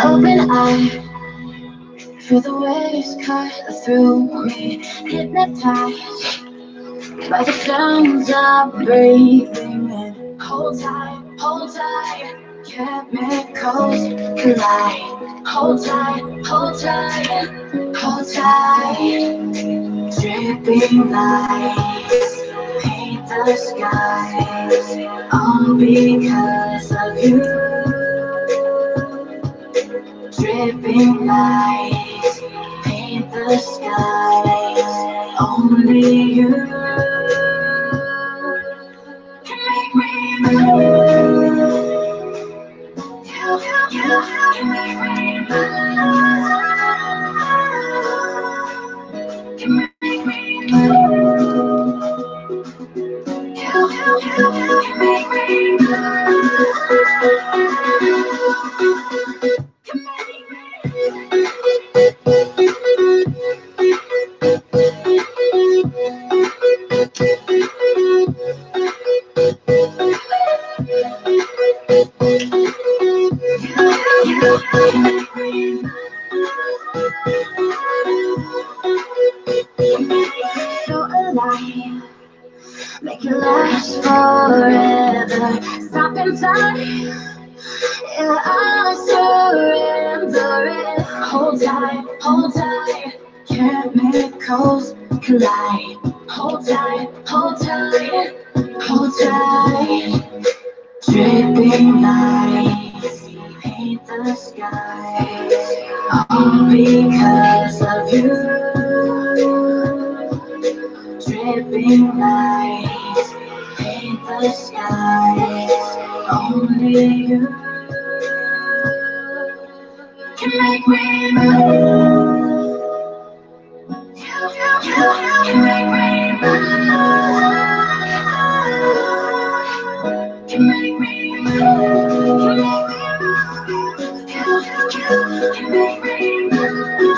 Open eye, feel the waves cut through me, hypnotized by the sounds of breathing in. Hold tight, chemicals collide. hold tight, hold tight, hold tight. Dripping lights paint the skies, all because of you. Dripping lights paint the skies, only you can make me move. You can make me move. Can make me move. You can make me move. Can make so alive, make it last forever. Stop in time, yeah, I surrender it. Hold tight, chemicals collide. Hold tight, hold tight, hold tight. Dripping lights paint the skies, all because of you. Dripping lights paint the skies, only you can make me move. You can make me move. Can make me move. Can make me move.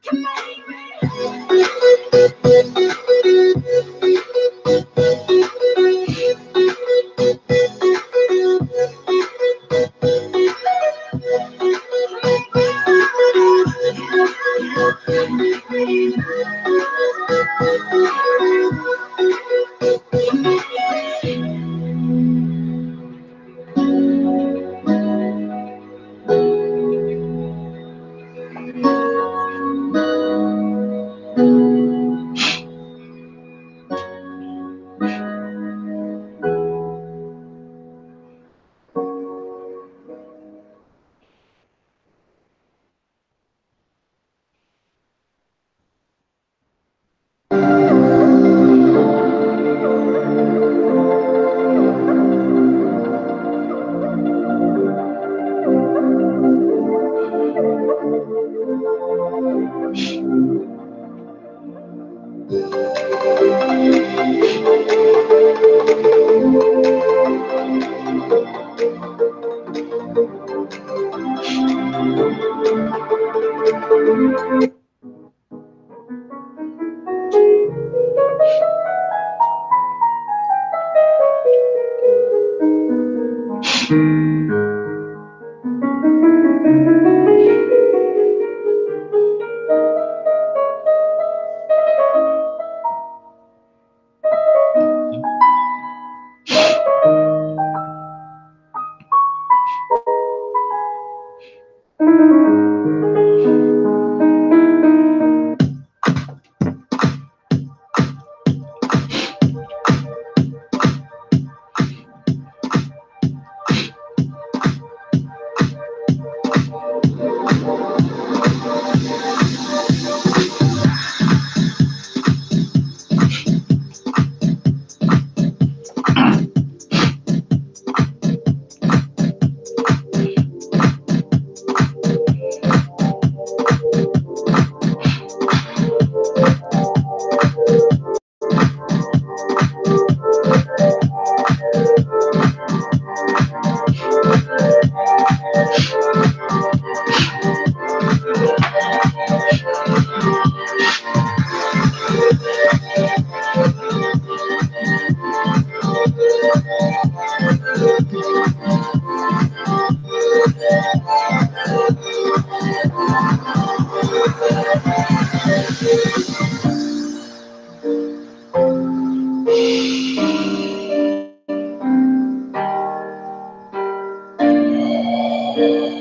Can make me Yeah.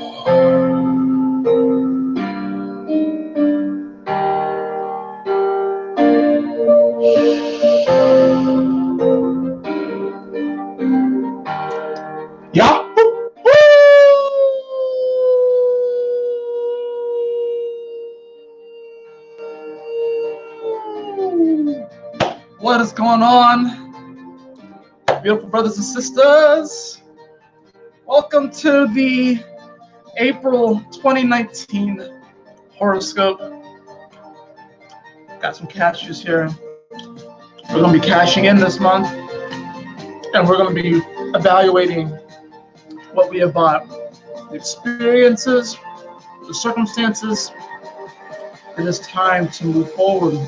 What is going on, beautiful brothers and sisters? Welcome to the April 2019 horoscope. Got some cashes here. We're going to be cashing in this month, and we're going to be evaluating what we have bought, the experiences, the circumstances. It is time to move forward.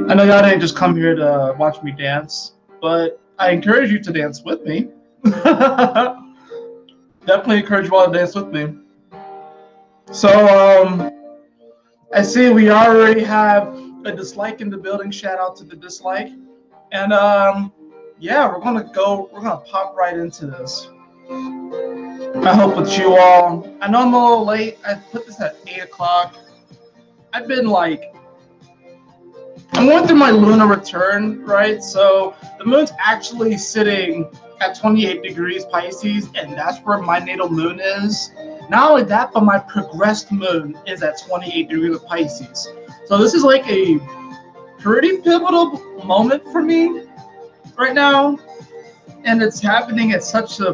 I know y'all didn't just come here to watch me dance, but I encourage you to dance with me. Definitely encourage you all to dance with me. So, I see we already have a dislike in the building. Shout out to the dislike. And yeah, we're gonna pop right into this. I hope with you all. I know I'm a little late. I put this at 8 o'clock. I've been I'm going through my lunar return, right? So the moon's actually sitting at 28 degrees Pisces, and that's where my natal moon is. Not only that, but my progressed moon is at 28 degrees of Pisces. So this is like a pretty pivotal moment for me right now. And it's happening at such a,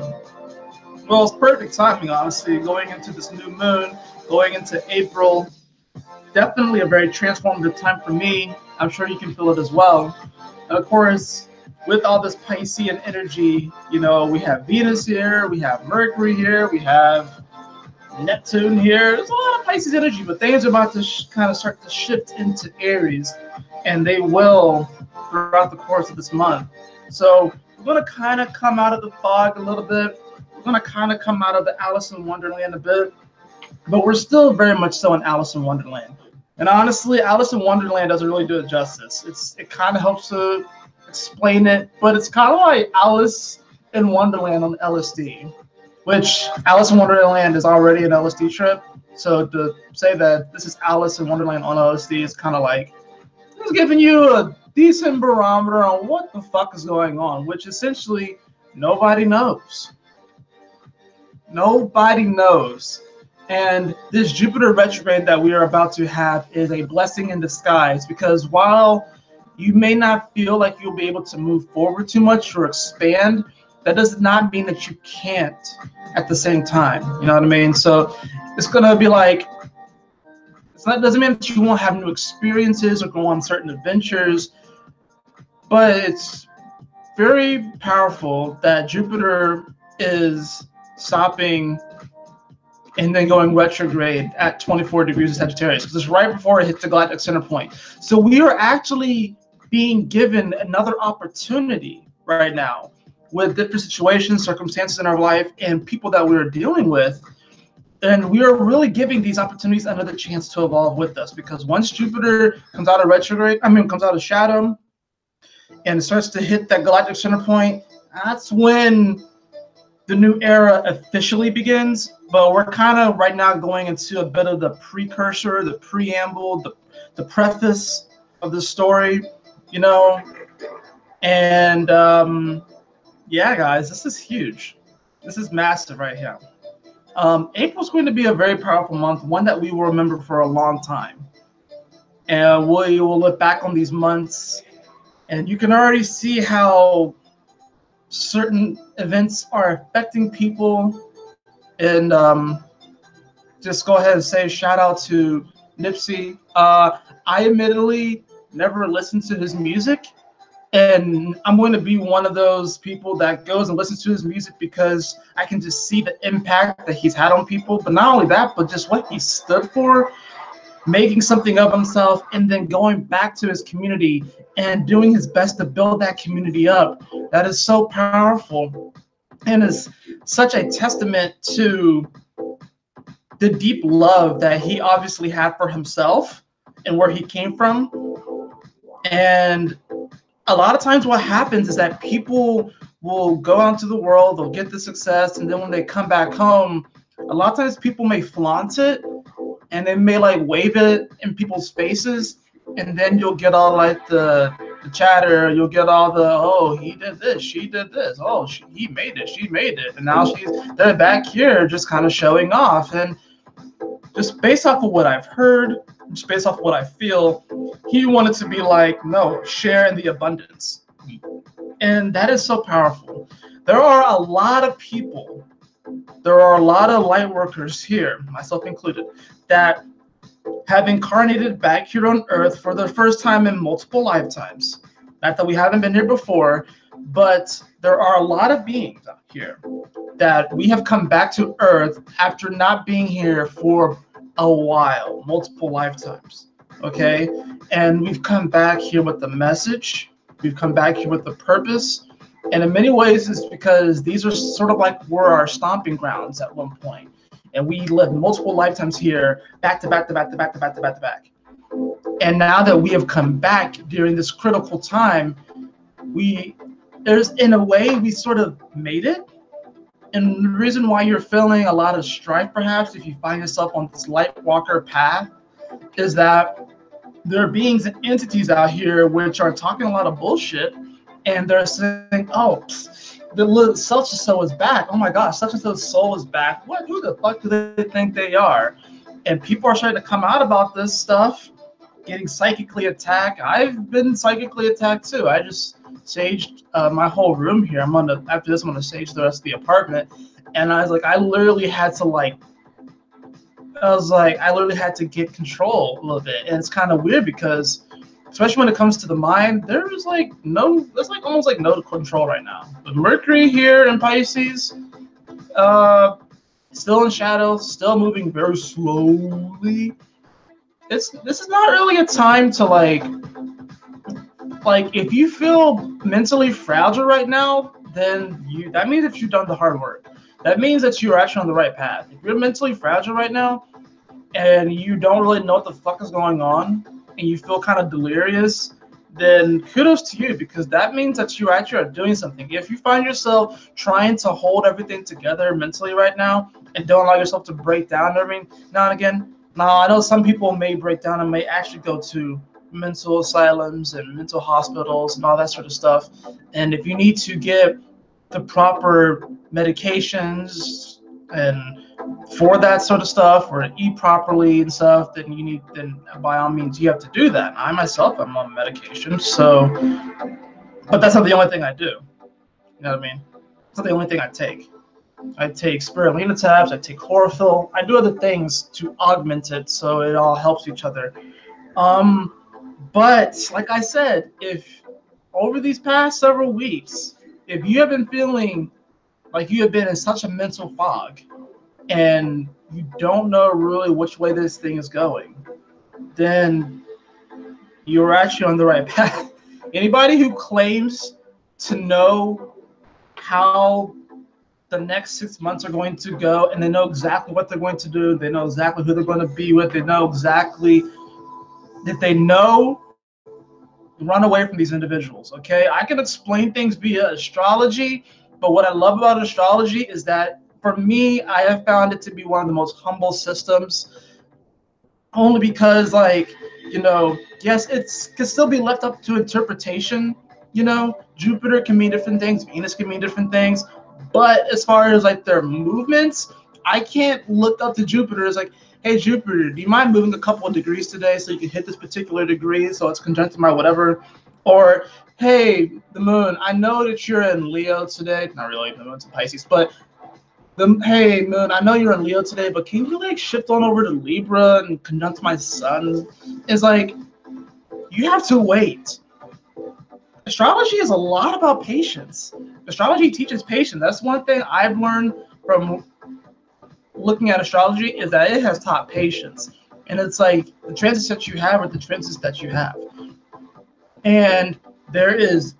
well, it's perfect timing, honestly, going into this new moon, going into April. Definitely a very transformative time for me. I'm sure you can feel it as well. And of course, with all this Piscean energy, you know, we have Venus here, we have Mercury here, we have Neptune here. There's a lot of Pisces energy, but things are about to kind of start to shift into Aries, and they will throughout the course of this month. So we're going to kind of come out of the fog a little bit. We're going to kind of come out of the Alice in Wonderland a bit, but we're still very much so in Alice in Wonderland. And honestly, Alice in Wonderland doesn't really do it justice. It kind of helps to explain it, but it's kind of like Alice in Wonderland on LSD, which Alice in Wonderland is already an LSD trip. So to say that this is Alice in Wonderland on LSD is kind of like it's giving you a decent barometer on what the fuck is going on, which essentially nobody knows. Nobody knows. And this Jupiter retrograde that we are about to have is a blessing in disguise, because while you may not feel like you'll be able to move forward too much or expand, that does not mean that you can't at the same time. You know what I mean? So it's going to be like, doesn't mean that you won't have new experiences or go on certain adventures, but it's very powerful that Jupiter is stopping and then going retrograde at 24 degrees of Sagittarius, because it's right before it hits the galactic center point. So we are actually being given another opportunity right now with different situations, circumstances in our life, and people that we're dealing with. And we are really giving these opportunities another chance to evolve with us, because once Jupiter comes out of retrograde, comes out of shadow and starts to hit that galactic center point, that's when the new era officially begins. But we're kind of right now going into a bit of the precursor, the preamble, the preface of the story, you know. And yeah, guys, this is huge. This is massive right here. April's going to be a very powerful month, one that we will remember for a long time. And we will look back on these months, and you can already see how certain events are affecting people. And just go ahead and say shout out to Nipsey. I admittedly never listened to his music, And I'm going to be one of those people that goes and listens to his music because I can just see the impact that he's had on people. But not only that, but just what he stood for, making something of himself, and then going back to his community and doing his best to build that community up. That is so powerful and is such a testament to the deep love that he obviously had for himself and where he came from. And a lot of times what happens is that people will go out into the world, they'll get the success, and then when they come back home, a lot of times people may flaunt it and they may like wave it in people's faces, and then you'll get all like the chatter, you'll get all the, oh, he did this, she did this, oh, he made it, she made it, and now they're back here just kind of showing off. And just based off of what I've heard, just based off of what I feel, he wanted to be like, no, share in the abundance. And that is so powerful. There are a lot of people, there are a lot of light workers here, myself included, that have incarnated back here on Earth for the first time in multiple lifetimes. Not that we haven't been here before, but there are a lot of beings out here that we have come back to Earth after not being here for a while, multiple lifetimes, okay? And we've come back here with the message, we've come back here with the purpose, and in many ways it's because these are sort of like were our stomping grounds at one point. And we lived multiple lifetimes here, back to back to back to back to back to back to back. And now that we have come back during this critical time, there's in a way we sort of made it. And the reason why you're feeling a lot of strife, perhaps, if you find yourself on this light walker path, is that there are beings and entities out here which are talking a lot of bullshit, and they're saying, oh, the little such and so is back. Oh my gosh, such and so's soul is back. What? Who the fuck do they think they are? And people are starting to come out about this stuff, getting psychically attacked. I've been psychically attacked too. I just saged my whole room here. After this, I'm gonna sage the rest of the apartment. And I was like, I literally had to get control a little bit. And it's kind of weird because, especially when it comes to the mind, there's almost like no control right now. With Mercury here in Pisces, still in shadow, still moving very slowly. This is not really a time to like if you feel mentally fragile right now, then that means that you've done the hard work. That means that you're actually on the right path. If you're mentally fragile right now and you don't really know what the fuck is going on and you feel kind of delirious, then kudos to you, because that means that you actually are doing something. If you find yourself trying to hold everything together mentally right now and don't allow yourself to break down every now and again, now I know some people may break down and may actually go to mental asylums and mental hospitals and all that sort of stuff. And if you need to get the proper medications and for that sort of stuff, or eat properly and stuff, then by all means you have to do that. I myself am on medication, but that's not the only thing I do. You know what I mean? It's not the only thing I take. I take spirulina tabs, I take chlorophyll, I do other things to augment it so it all helps each other. But like I said, if over these past several weeks, if you have been feeling like you have been in such a mental fog and you don't know really which way this thing is going, then you're actually on the right path. Anybody who claims to know how the next 6 months are going to go, and they know exactly what they're going to do, they know exactly who they're going to be with, they know exactly that they know, run away from these individuals, okay? I can explain things via astrology, but what I love about astrology is that, for me, I have found it to be one of the most humble systems, only because, yes, it can still be left up to interpretation. Jupiter can mean different things, Venus can mean different things, but as far as like their movements, I can't look up to Jupiter as like, hey Jupiter, do you mind moving a couple of degrees today so you can hit this particular degree so it's conjunct my whatever? Or hey, the moon, I know that you're in Leo today. Not really, the moon's in Pisces, but hey moon, I know you're in Leo today, but can you like shift on over to Libra and conjunct my sun? It's like, you have to wait. astrology is a lot about patience. Astrology teaches patience. That's one thing I've learned from looking at astrology, is that it has taught patience. And it's like the transits that you have are the transits that you have. And there is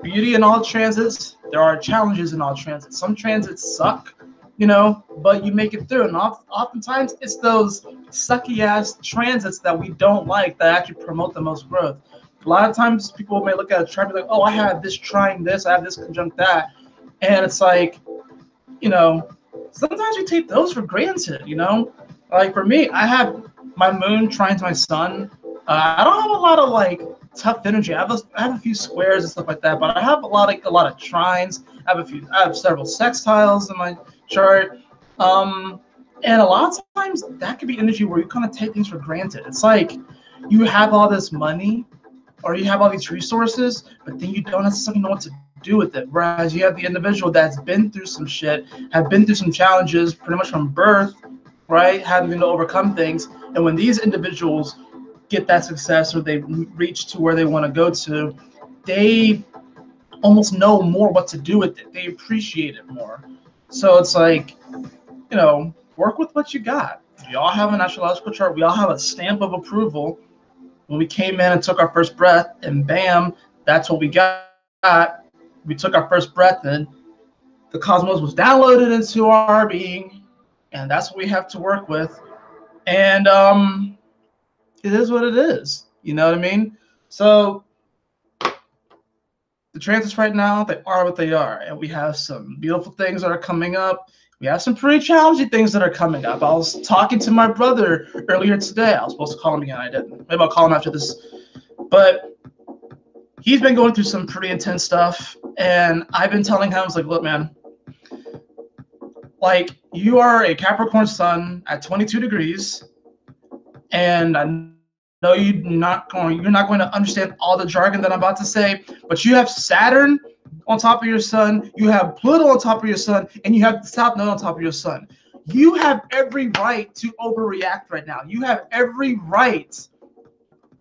beauty in all transits. There are challenges in all transits. Some transits suck, you know, but you make it through. And oftentimes it's those sucky ass transits that we don't like that actually promote the most growth. A lot of times people may look at a chart and be like, oh, I have this trying this, I have this conjunct that. And it's like, you know, sometimes we take those for granted, you know? Like for me, I have my moon trine to my sun. I don't have a lot of like tough energy. I have a few squares and stuff like that, but I have a lot of trines. I have several sextiles in my chart. And a lot of times that could be energy where you kind of take things for granted. It's like you have all this money or you have all these resources, but then you don't necessarily know what to do with it. Whereas you have the individual that's been through some shit, have been through some challenges pretty much from birth, right? Having to overcome things. And when these individuals get that success or they reach to where they want to go to, they almost know more what to do with it. They appreciate it more. So it's like, you know, work with what you got. We all have an astrological chart. We all have a stamp of approval. When we came in and took our first breath, and bam, that's what we got. We took our first breath, and the cosmos was downloaded into our being, and that's what we have to work with. And it is what it is. You know what I mean? So the transits right now, they are what they are, and we have some beautiful things that are coming up. We have some pretty challenging things that are coming up. I was talking to my brother earlier today. I was supposed to call him again. I didn't. Maybe I'll call him after this. But he's been going through some pretty intense stuff. And I've been telling him, I was like, look, man, like you are a Capricorn sun at 22 degrees. And I know you're not going to understand all the jargon that I'm about to say, but you have Saturn on top of your sun, you have Pluto on top of your sun, and you have the South Node on top of your sun. You have every right to overreact right now. You have every right.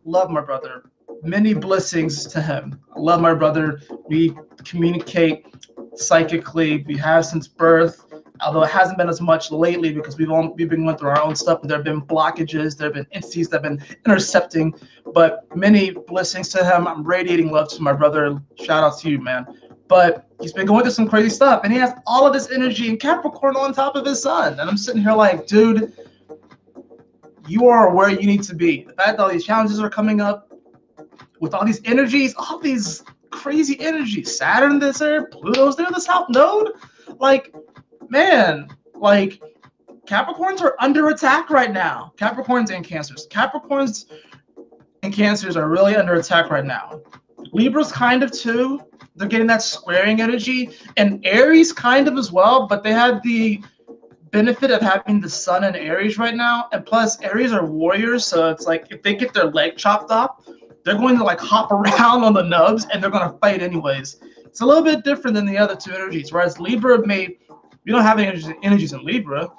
Love my brother. Many blessings to him. I love my brother. We communicate psychically. We have since birth, although it hasn't been as much lately because we've been going through our own stuff. There have been blockages. There have been entities that have been intercepting. But many blessings to him. I'm radiating love to my brother. Shout out to you, man. But he's been going through some crazy stuff, and he has all of this energy in Capricorn on top of his sun. And I'm sitting here like, dude, you are where you need to be. The fact that all these challenges are coming up with all these energies, all these crazy energies, Saturn is there, Pluto's there, the South Node. Like, man, like Capricorns are under attack right now. Capricorns and Cancers. Capricorns and Cancers are really under attack right now. Libras kind of too. They're getting that squaring energy, and Aries kind of as well, but they have the benefit of having the sun in Aries right now. And plus Aries are warriors, so it's like if they get their leg chopped off, they're going to like hop around on the nubs and they're going to fight anyways. It's a little bit different than the other two energies, whereas Libra we don't have any energies in Libra,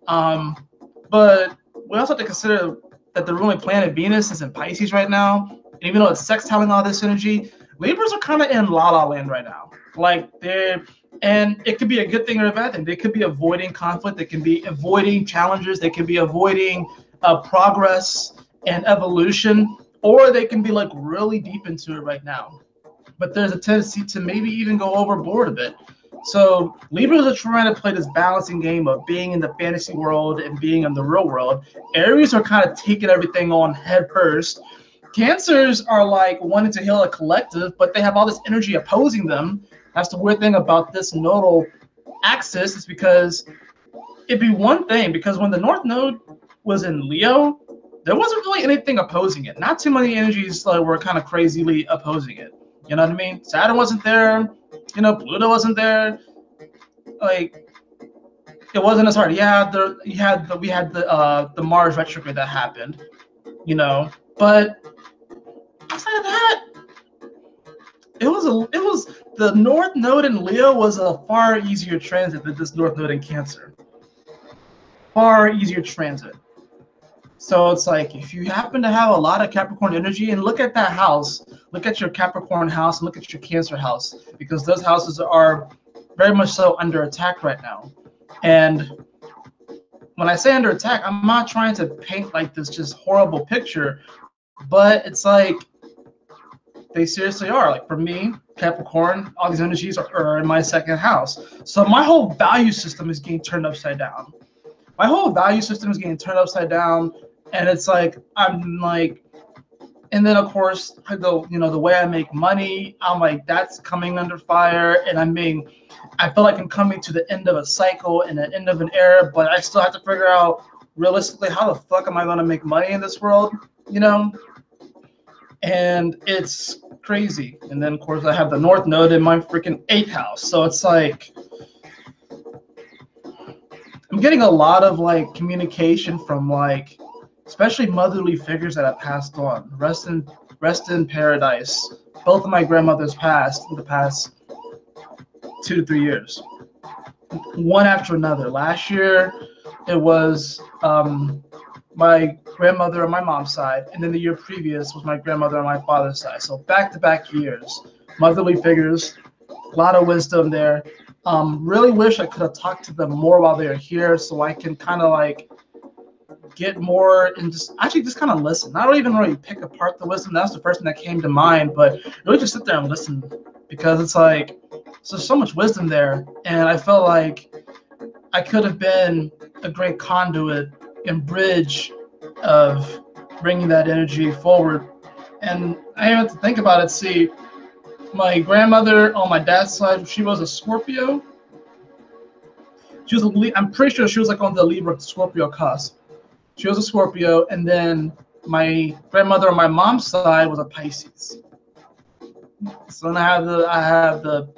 but we also have to consider that the ruling planet Venus is in Pisces right now, and even though it's sextiling all this energy, Libras are kind of in la-la land right now. Like and it could be a good thing or a bad thing. They could be avoiding conflict. They can be avoiding challenges. They can be avoiding progress and evolution, or they can be like really deep into it right now. But there's a tendency to maybe even go overboard a bit. So Libras are trying to play this balancing game of being in the fantasy world and being in the real world. Aries are kind of taking everything on head first. Cancers are like wanting to heal a collective, but they have all this energy opposing them. That's the weird thing about this nodal axis, is because it'd be one thing, because when the North Node was in Leo, there wasn't really anything opposing it. Not too many energies were kind of crazily opposing it. You know what I mean? Saturn wasn't there. You know, Pluto wasn't there. Like, it wasn't as hard. We had the Mars retrograde that happened. You know, but outside of that, it was the North Node in Leo was a far easier transit than this North Node in Cancer. Far easier transit. So it's like if you happen to have a lot of Capricorn energy, and look at that house, look at your Capricorn house, and look at your Cancer house, because those houses are very much so under attack right now. And when I say under attack, I'm not trying to paint like this just horrible picture, but it's like they seriously are. Like for me, Capricorn, all these energies are in my second house. So my whole value system is getting turned upside down. My whole value system is getting turned upside down, and it's like I'm like, and then of course the way I make money, I'm like that's coming under fire, and I feel like I'm coming to the end of a cycle and the end of an era, but I still have to figure out realistically how the fuck am I going to make money in this world, you know? And it's crazy. And then of course I have the North Node in my freaking 8th house, so it's like I'm getting a lot of like communication from like especially motherly figures that have passed on. Rest in paradise. Both of my grandmothers passed in the past 2 to 3 years, one after another. Last year it was my grandmother on my mom's side, and then the year previous was my grandmother on my father's side. So back-to-back years, motherly figures, a lot of wisdom there. Really wish I could have talked to them more while they were here, so I can kind of like get more and just kind of listen. Not even really pick apart the wisdom. That's the first thing that came to mind, but really just sit there and listen, because it's like there's so much wisdom there, and I felt like I could have been a great conduit and bridge of bringing that energy forward. And I have to think about it. See, my grandmother on my dad's side, she was a Scorpio. She was I'm pretty sure she was like on the Libra Scorpio cusp. She was a Scorpio, and then my grandmother on my mom's side was a Pisces. So then I have the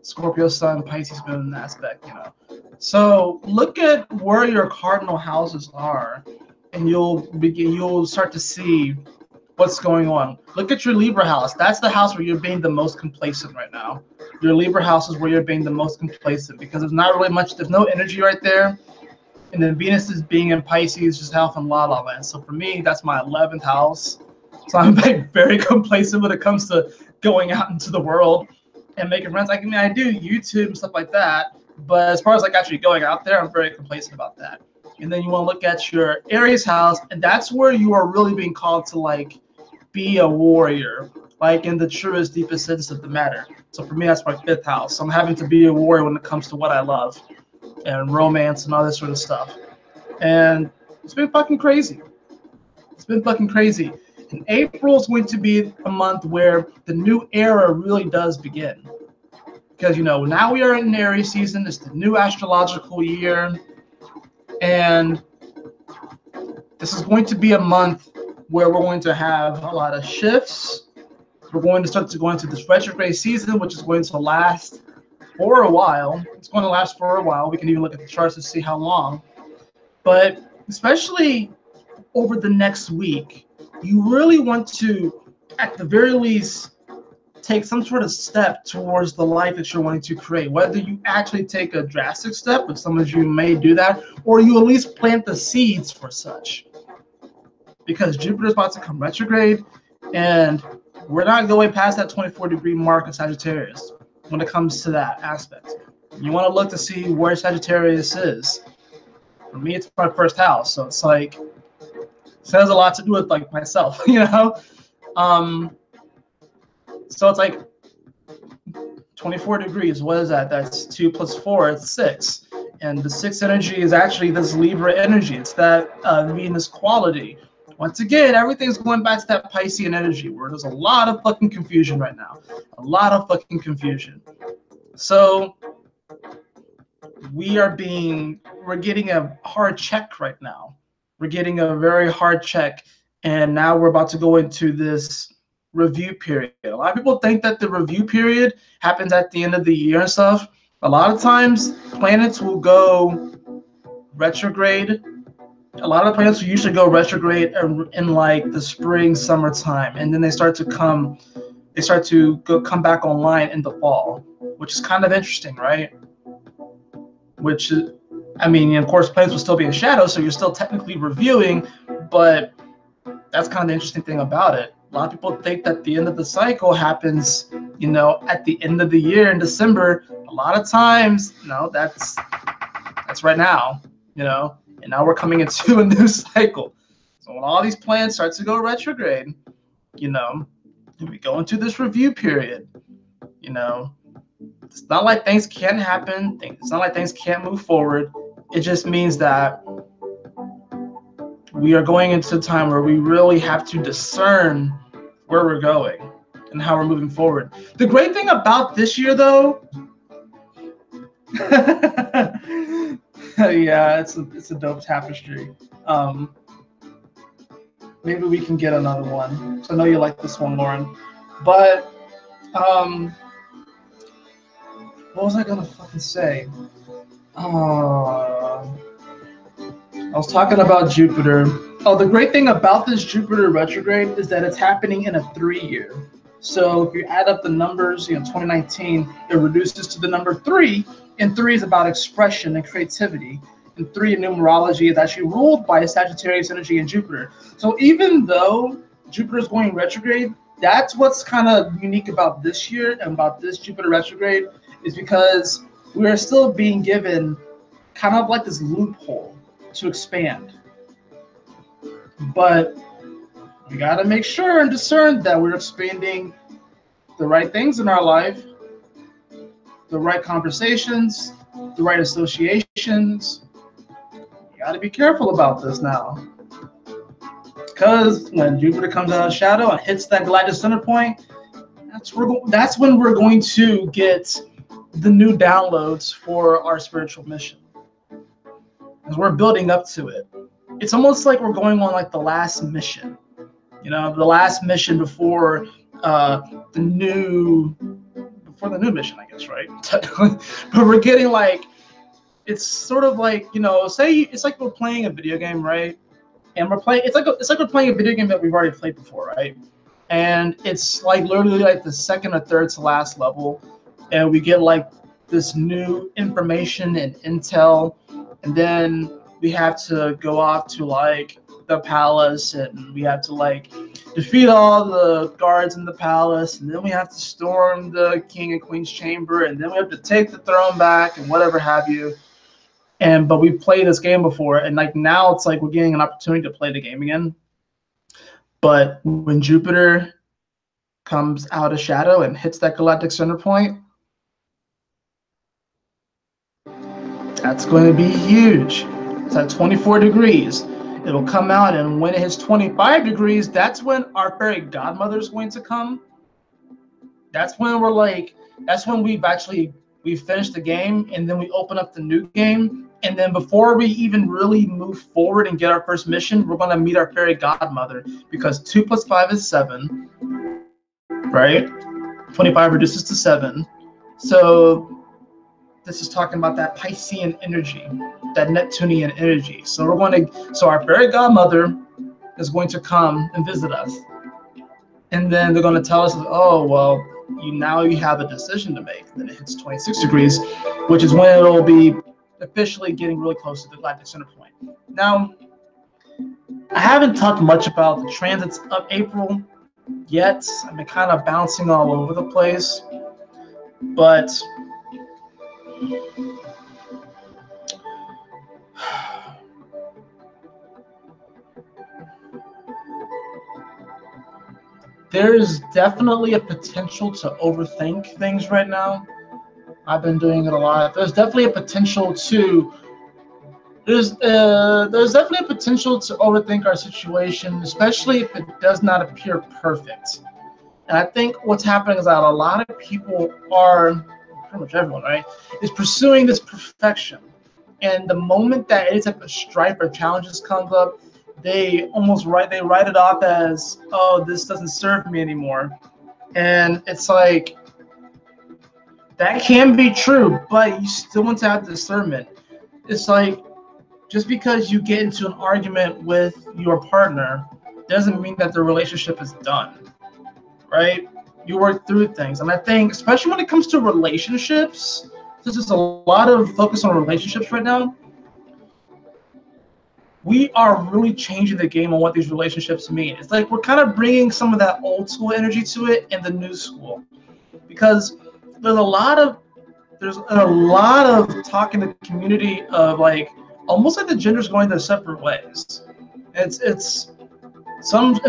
Scorpio Sun, Pisces Moon aspect, you know. So look at where your cardinal houses are, and you'll start to see what's going on. Look at your Libra house. That's the house where you're being the most complacent right now. Your Libra house is where you're being the most complacent, because there's not really much, there's no energy right there. And then Venus is being in Pisces, just half in La La Land. So for me, that's my 11th house. So I'm like very complacent when it comes to going out into the world and making friends. Like, I mean, I do YouTube and stuff like that, but as far as like actually going out there, I'm very complacent about that. And then you want to look at your Aries house, and that's where you are really being called to like be a warrior, like in the truest, deepest sense of the matter. So for me, that's my 5th house. So I'm having to be a warrior when it comes to what I love and romance and all this sort of stuff. And it's been fucking crazy. It's been fucking crazy. And April is going to be a month where the new era really does begin. Because, you know, now we are in Aries season. It's the new astrological year. And this is going to be a month where we're going to have a lot of shifts. We're going to start to go into this retrograde season, which is going to last for a while. It's going to last for a while. We can even look at the charts to see how long. But especially over the next week, you really want to, at the very least, take some sort of step towards the life that you're wanting to create. Whether you actually take a drastic step, which some of you may do that, or you at least plant the seeds for such. Because Jupiter is about to come retrograde, and we're not going past that 24-degree mark of Sagittarius when it comes to that aspect. You want to look to see where Sagittarius is. For me, it's my 1st house, so it's like it has a lot to do with like myself, you know. So it's like 24 degrees. What is that? That's 2 plus 4. It's 6. And the 6th energy is actually this Libra energy. It's that Venus quality. Once again, everything's going back to that Piscean energy where there's a lot of fucking confusion right now. A lot of fucking confusion. So we're getting a hard check right now. We're getting a very hard check. And now we're about to go into this review period. A lot of people think that the review period happens at the end of the year and stuff. A lot of times planets will go retrograde. A lot of planets will usually go retrograde in like the spring, summertime, and then they start to come back online in the fall, which is kind of interesting, right? Which is, I mean, of course, planets will still be in shadow, so you're still technically reviewing, But that's kind of the interesting thing about it. A lot of people think that the end of the cycle happens, you know, at the end of the year in December. A lot of times, no, that's right now, you know, and now we're coming into a new cycle. So when all these planets start to go retrograde, you know, we go into this review period, you know, it's not like things can't happen. It's not like things can't move forward. It just means that we are going into a time where we really have to discern where we're going and how we're moving forward. The great thing about this year, though, yeah, it's a dope tapestry. Maybe we can get another one. So I know you like this one, Lauren. But what was I gonna fucking say? I was talking about Jupiter. Oh, the great thing about this Jupiter retrograde is that it's happening in a 3-year. So if you add up the numbers, you know, 2019, it reduces to the number 3, and 3 is about expression and creativity. And 3 in numerology is actually ruled by a Sagittarius energy in Jupiter. So even though Jupiter is going retrograde, that's what's kind of unique about this year and about this Jupiter retrograde, is because we are still being given kind of like this loophole to expand. But we got to make sure and discern that we're expanding the right things in our life, the right conversations, the right associations. You got to be careful about this now. Because when Jupiter comes out of shadow and hits that galactic center point, that's when we're going to get the new downloads for our spiritual mission. As we're building up to it. It's almost like we're going on like the last mission. You know, the last mission before the new mission, I guess, right? But we're getting like, it's sort of like, you know, say it's like we're playing a video game, right? And we're playing, it's like we're playing a video game that we've already played before, right? And it's like literally like the second or third to last level, and we get like this new information and intel, and then we have to go off to like the palace, and we have to like defeat all the guards in the palace, and then we have to storm the king and queen's chamber, and then we have to take the throne back and whatever have you. But we've played this game before, and like now it's like we're getting an opportunity to play the game again. But when Jupiter comes out of shadow and hits that galactic center point, that's going to be huge. It's at 24 degrees. It'll come out, and when it hits 25 degrees, that's when our fairy godmother is going to come. That's when we've finished the game, and then we open up the new game. And then before we even really move forward and get our first mission, we're going to meet our fairy godmother, because 2 + 5 is 7, right? 25 reduces to 7. So this is talking about that Piscean energy, that Neptunian energy. So our fairy godmother is going to come and visit us. And then they're going to tell us, oh, well, you have a decision to make. Then it hits 26 degrees, which is when it'll be officially getting really close to the galactic center point. Now, I haven't talked much about the transits of April yet. I've been kind of bouncing all over the place, but there's definitely a potential to overthink things right now. I've been doing it a lot. There's definitely a potential to overthink our situation, especially if it does not appear perfect. And I think what's happening is that a lot of people are, pretty much everyone, right, is pursuing this perfection. And the moment that any type of strife or challenges comes up, they write it off as, oh, this doesn't serve me anymore. And it's like, that can be true, but you still want to have discernment. It's like, just because you get into an argument with your partner doesn't mean that the relationship is done, right? You work through things. And I think, especially when it comes to relationships, since there's a lot of focus on relationships right now, we are really changing the game on what these relationships mean. It's like we're kind of bringing some of that old school energy to it in the new school, because there's a lot of talk in the community of like almost like the genders going their separate ways. It's in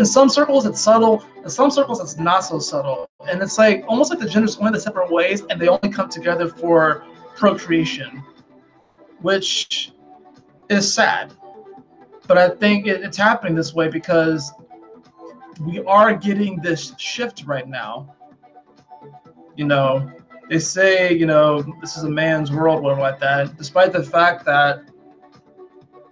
some circles it's subtle, in some circles it's not so subtle, and it's like almost like the genders going their separate ways, and they only come together for procreation, which is sad. But I think it's happening this way because we are getting this shift right now. You know, they say, you know, this is a man's world, whatever like that, despite the fact that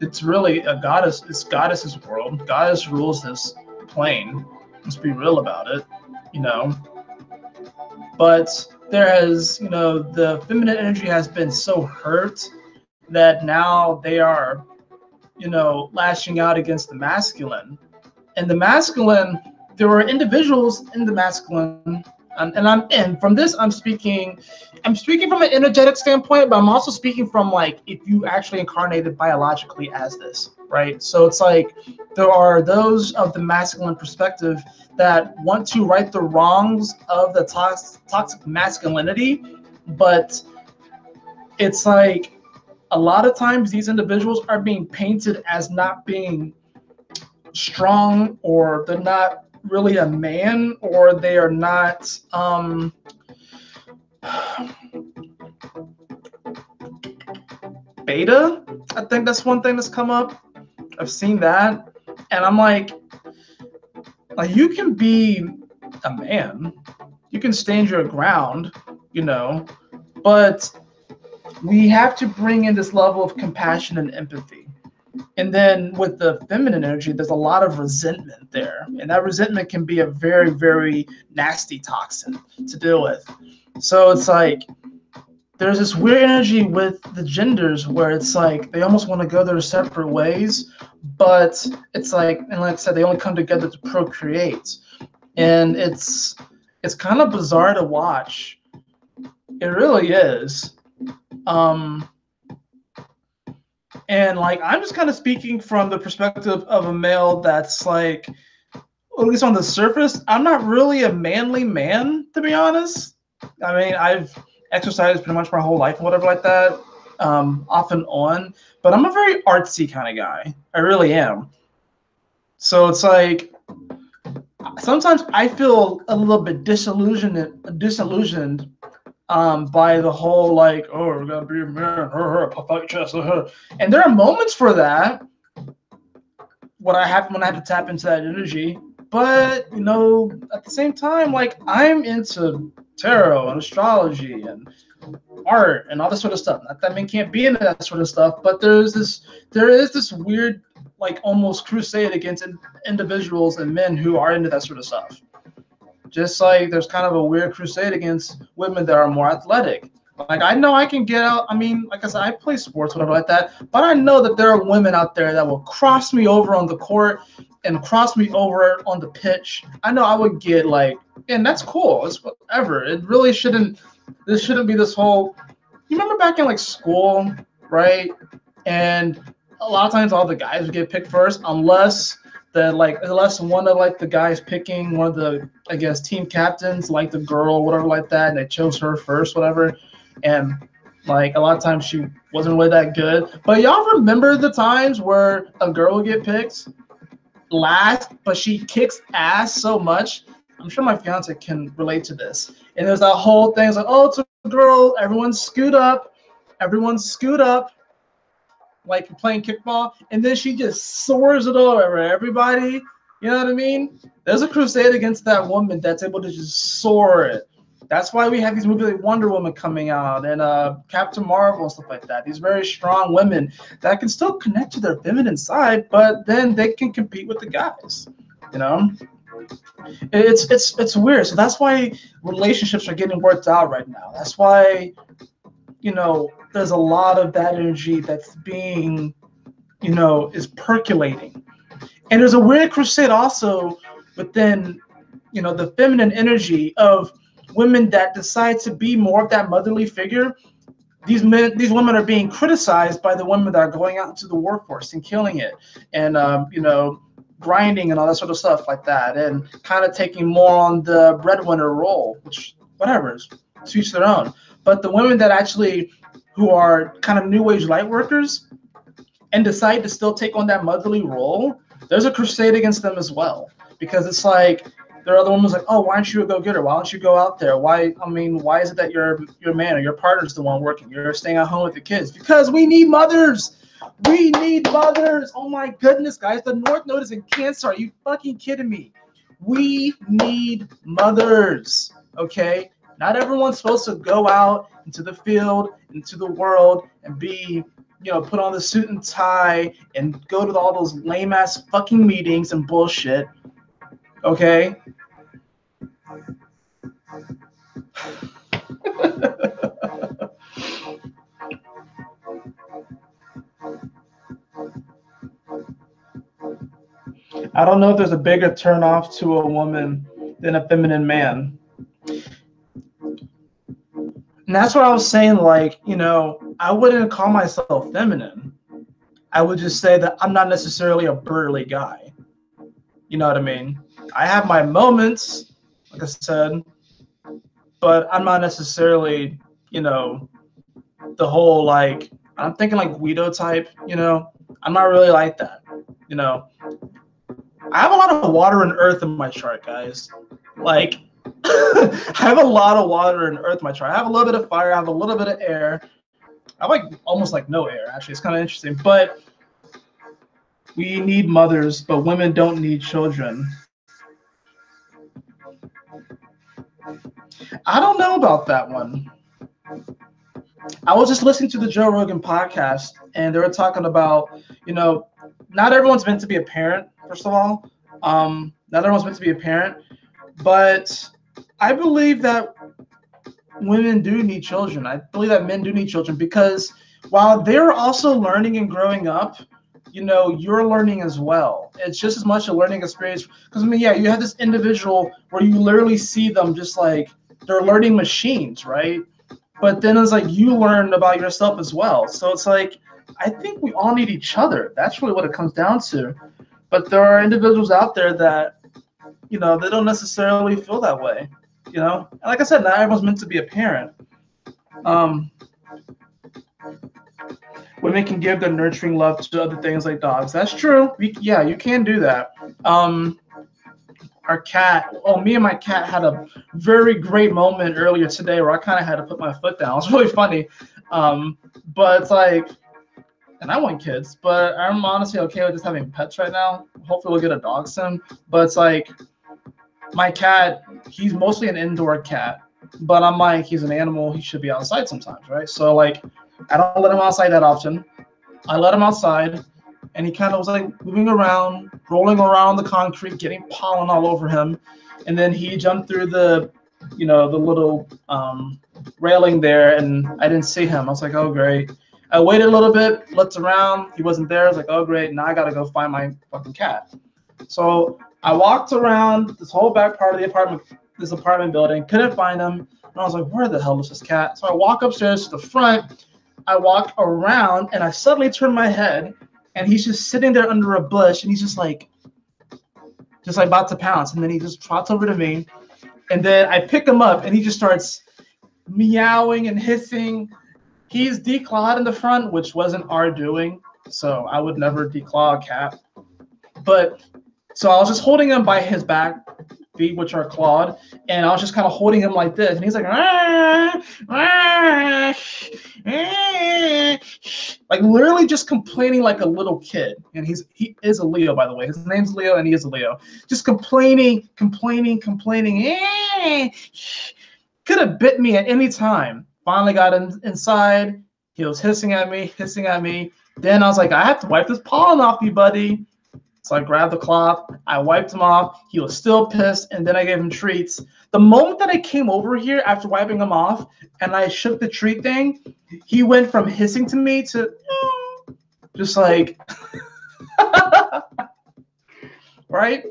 it's really a goddess, it's goddess's world. Goddess rules this plane. Let's be real about it, you know. But there has, you know, the feminine energy has been so hurt that now they are, you know, lashing out against the masculine. And the masculine, there were individuals in the masculine, and from this I'm speaking from an energetic standpoint, but I'm also speaking from like if you actually incarnated biologically as this, right? So it's like there are those of the masculine perspective that want to right the wrongs of the toxic masculinity, but it's like a lot of times these individuals are being painted as not being strong, or they're not really a man, or they are not beta. I think that's one thing that's come up. I've seen that, and I'm like you can be a man, you can stand your ground, you know, but we have to bring in this level of compassion and empathy. And then with the feminine energy, there's a lot of resentment there. And that resentment can be a very, very nasty toxin to deal with. So it's like there's this weird energy with the genders where it's like they almost want to go their separate ways, but it's like, and like I said, they only come together to procreate. And it's kind of bizarre to watch. It really is. And like I'm just kind of speaking from the perspective of a male that's like, at least on the surface, I'm not really a manly man, to be honest. I mean, I've exercised pretty much my whole life and whatever like that, off and on, but I'm a very artsy kind of guy. I really am. So it's like sometimes I feel a little bit disillusioned by the whole like, oh, we gotta be a man, puff out your chest, and there are moments for that when I have to tap into that energy. But you know, at the same time, like I'm into tarot and astrology and art and all this sort of stuff. Not that men can't be into that sort of stuff, but there is this weird, like almost crusade against individuals and men who are into that sort of stuff. Just like there's kind of a weird crusade against women that are more athletic. Like I know I can get out. I mean, like I said, I play sports, whatever like that. But I know that there are women out there that will cross me over on the court and cross me over on the pitch. I know I would get like, and that's cool. It's whatever. It really shouldn't. This shouldn't be this whole. You remember back in like school, right? And a lot of times all the guys would get picked first, unless one of like the guys picking one of the, I guess, team captains, like the girl, whatever like that, and they chose her first, whatever. And like a lot of times she wasn't really that good. But y'all remember the times where a girl would get picked last, but she kicks ass so much? I'm sure my fiance can relate to this. And there's that whole thing, it's like, oh, it's a girl, everyone scoot up, like playing kickball, and then she just soars it over everybody. You know what I mean? There's a crusade against that woman that's able to just soar it. That's why we have these movies like Wonder Woman coming out and Captain Marvel and stuff like that. These very strong women that can still connect to their feminine side, but then they can compete with the guys. You know, it's weird. So that's why relationships are getting worked out right now. That's why, you know, there's a lot of that energy that's being, you know, is percolating. And there's a weird crusade also within, you know, the feminine energy of women that decide to be more of that motherly figure. these women are being criticized by the women that are going out into the workforce and killing it, and you know, grinding and all that sort of stuff like that, and kind of taking more on the breadwinner role, which whatever, to each their own. But the women that actually, who are kind of new age light workers and decide to still take on that motherly role, there's a crusade against them as well. Because it's like, there are other women like, oh, why aren't you a go-getter? Why don't you go out there? Why is it that your man or your partner's the one working? You're staying at home with the kids. Because we need mothers. We need mothers. Oh my goodness, guys. The North Node is in Cancer. Are you fucking kidding me? We need mothers. Okay? Not everyone's supposed to go out into the field, into the world, and be, you know, put on the suit and tie and go to all those lame ass fucking meetings and bullshit. Okay? I don't know if there's a bigger turnoff to a woman than a feminine man. And that's what I was saying, like, you know, I wouldn't call myself feminine. I would just say that I'm not necessarily a burly guy. You know what I mean? I have my moments, like I said, but I'm not necessarily, you know, the whole, like, I'm thinking like Guido type, you know? I'm not really like that, you know? I have a lot of water and earth in my chart, guys. Like, I have a lot of water and earth in my chart. I have a little bit of fire. I have a little bit of air. I like almost like no air, actually. It's kind of interesting. But we need mothers, but women don't need children. I don't know about that one. I was just listening to the Joe Rogan podcast, and they were talking about, you know, not everyone's meant to be a parent, first of all. Not everyone's meant to be a parent. But I believe that women do need children. I believe that men do need children, because while they're also learning and growing up, you know, you're learning as well. It's just as much a learning experience. Because, I mean, yeah, you have this individual where you literally see them just like they're learning machines, right? But then it's like you learn about yourself as well. So it's like, I think we all need each other. That's really what it comes down to. But there are individuals out there that, you know, they don't necessarily feel that way, you know? And like I said, not everyone's meant to be a parent. Women can give their nurturing love to other things like dogs. That's true. Yeah, you can do that. Our cat, me and my cat had a very great moment earlier today where I kind of had to put my foot down. It was really funny. But it's like, and I want kids, but I'm honestly okay with just having pets right now. Hopefully we'll get a dog soon. But it's like, my cat, he's mostly an indoor cat, but I'm like, he's an animal. He should be outside sometimes, right? So like, I don't let him outside that often. I let him outside, and he kind of was like moving around, rolling around the concrete, getting pollen all over him. And then he jumped through the, you know, the little railing there, and I didn't see him. I was like, oh, great. I waited a little bit, looked around. He wasn't there. I was like, oh, great. Now I got to go find my fucking cat. So I walked around this whole back part of the apartment building, couldn't find him. And I was like, where the hell is this cat? So I walk upstairs to the front. I walk around, and I suddenly turn my head, and he's just sitting there under a bush, and he's just like about to pounce. And then he just trots over to me, and then I pick him up, and he just starts meowing and hissing. He's declawed in the front, which wasn't our doing, so I would never declaw a cat. But so I was just holding him by his back feet, which are clawed, and I was just kind of holding him like this, and he's like, like literally just complaining like a little kid. And he is a Leo, by the way. His name's Leo, and he is a Leo. Just complaining. Could have bit me at any time. Finally got inside. He was hissing at me. Then I was like, I have to wipe this pollen off you, buddy. So I grabbed the cloth, I wiped him off. He was still pissed, and then I gave him treats. The moment that I came over here after wiping him off and I shook the treat thing, he went from hissing to me to just like, right?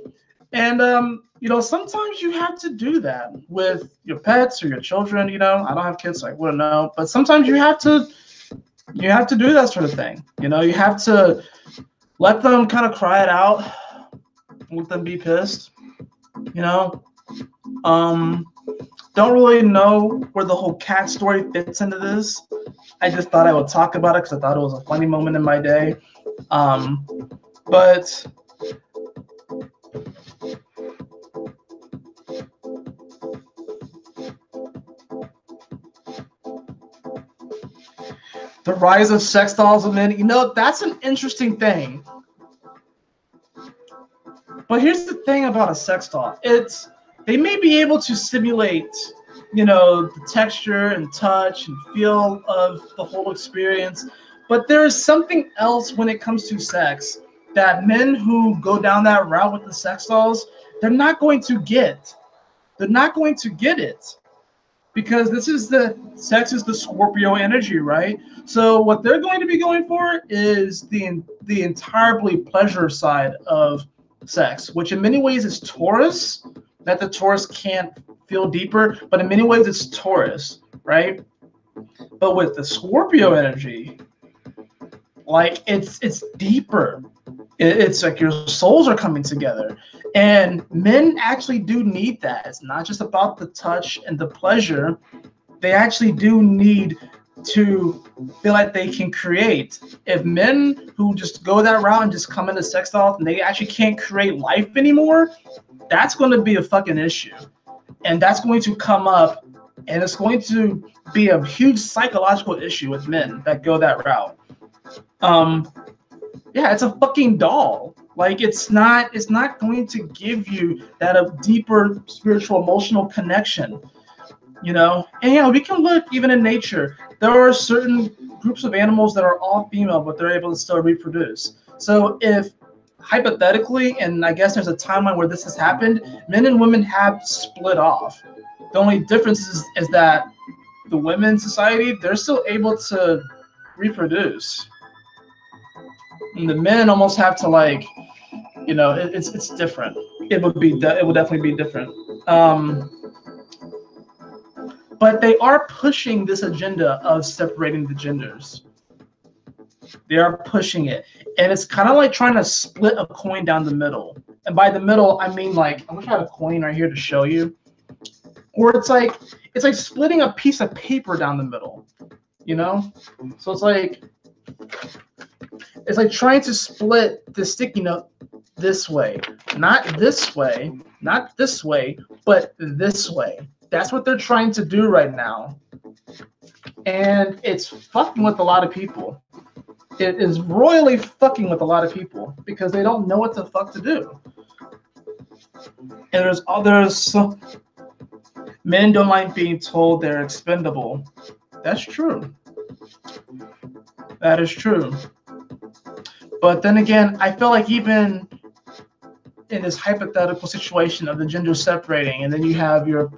And sometimes you have to do that with your pets or your children. I don't have kids, so I wouldn't know. But sometimes you have to do that sort of thing. You have to let them kind of cry it out, let them be pissed. Don't really know where the whole cat story fits into this. I just thought I would talk about it because I thought it was a funny moment in my day. But the rise of sex dolls and men, that's an interesting thing. But here's the thing about a sex doll. They may be able to simulate, the texture and touch and feel of the whole experience. But there is something else when it comes to sex that men who go down that route with the sex dolls, they're not going to get. They're not going to get it. Because sex is the Scorpio energy, right? So what they're going to be going for is the entirely pleasure side of sex, which in many ways is Taurus, that the Taurus can't feel deeper, but in many ways it's Taurus, right? But with the Scorpio energy, like it's deeper. It's like your souls are coming together. And men actually do need that. It's not just about the touch and the pleasure. They actually do need to feel like they can create. If men who just go that route and just come into sex dolls and they actually can't create life anymore, that's going to be a fucking issue. And that's going to come up, and it's going to be a huge psychological issue with men that go that route. Yeah, it's a fucking doll. Like it's not going to give you that a deeper spiritual emotional connection, And we can look even in nature. There are certain groups of animals that are all female, but they're able to still reproduce. So if hypothetically, and I guess there's a timeline where this has happened, men and women have split off. The only difference is that the women's society, they're still able to reproduce. And the men almost have to it's different. It would definitely be different. But they are pushing this agenda of separating the genders. They are pushing it, and it's kind of like trying to split a coin down the middle. And by the middle, I mean I'm gonna try a coin right here to show you. Or it's like splitting a piece of paper down the middle. So it's like trying to split the sticky note this way, not this way, not this way, but this way. That's what they're trying to do right now. And it's fucking with a lot of people. It is royally fucking with a lot of people because they don't know what the fuck to do. And there's others. Men don't like being told they're expendable. That's true. That is true. But then again, I feel like even in this hypothetical situation of the gender separating, and then you have your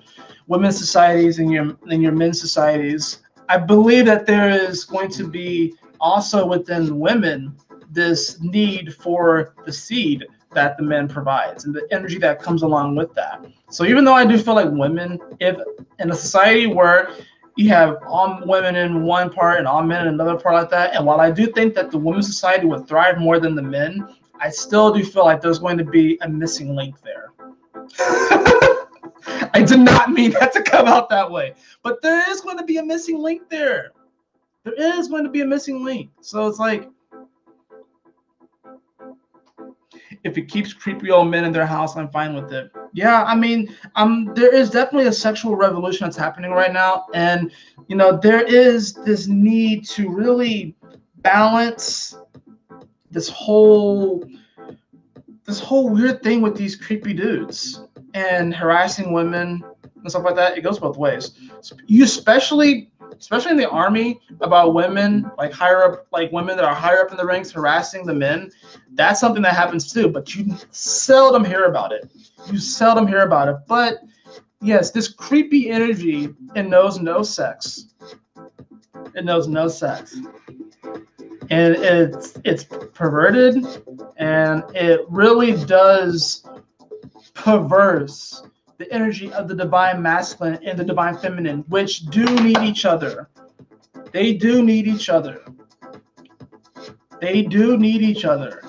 women's societies and your men's societies, I believe that there is going to be also within women this need for the seed that the men provides and the energy that comes along with that. So even though I do feel like women, if in a society where you have all women in one part and all men in another part like that, and while I do think that the women's society would thrive more than the men, I still do feel like there's going to be a missing link there. I did not mean that to come out that way, but there is going to be a missing link there. There is going to be a missing link. So it's like, if it keeps creepy old men in their house, I'm fine with it. Yeah, I mean, there is definitely a sexual revolution that's happening right now, and there is this need to really balance this whole weird thing with these creepy dudes and harassing women and stuff like that. It goes both ways. You especially in the army, about women like higher up, like women that are higher up in the ranks harassing the men. That's something that happens too, but you seldom hear about it. But yes, this creepy energy, it knows no sex. It knows no sex. And it's perverted, and it really does perverse the energy of the divine masculine and the divine feminine, which do need each other. They do need each other. They do need each other.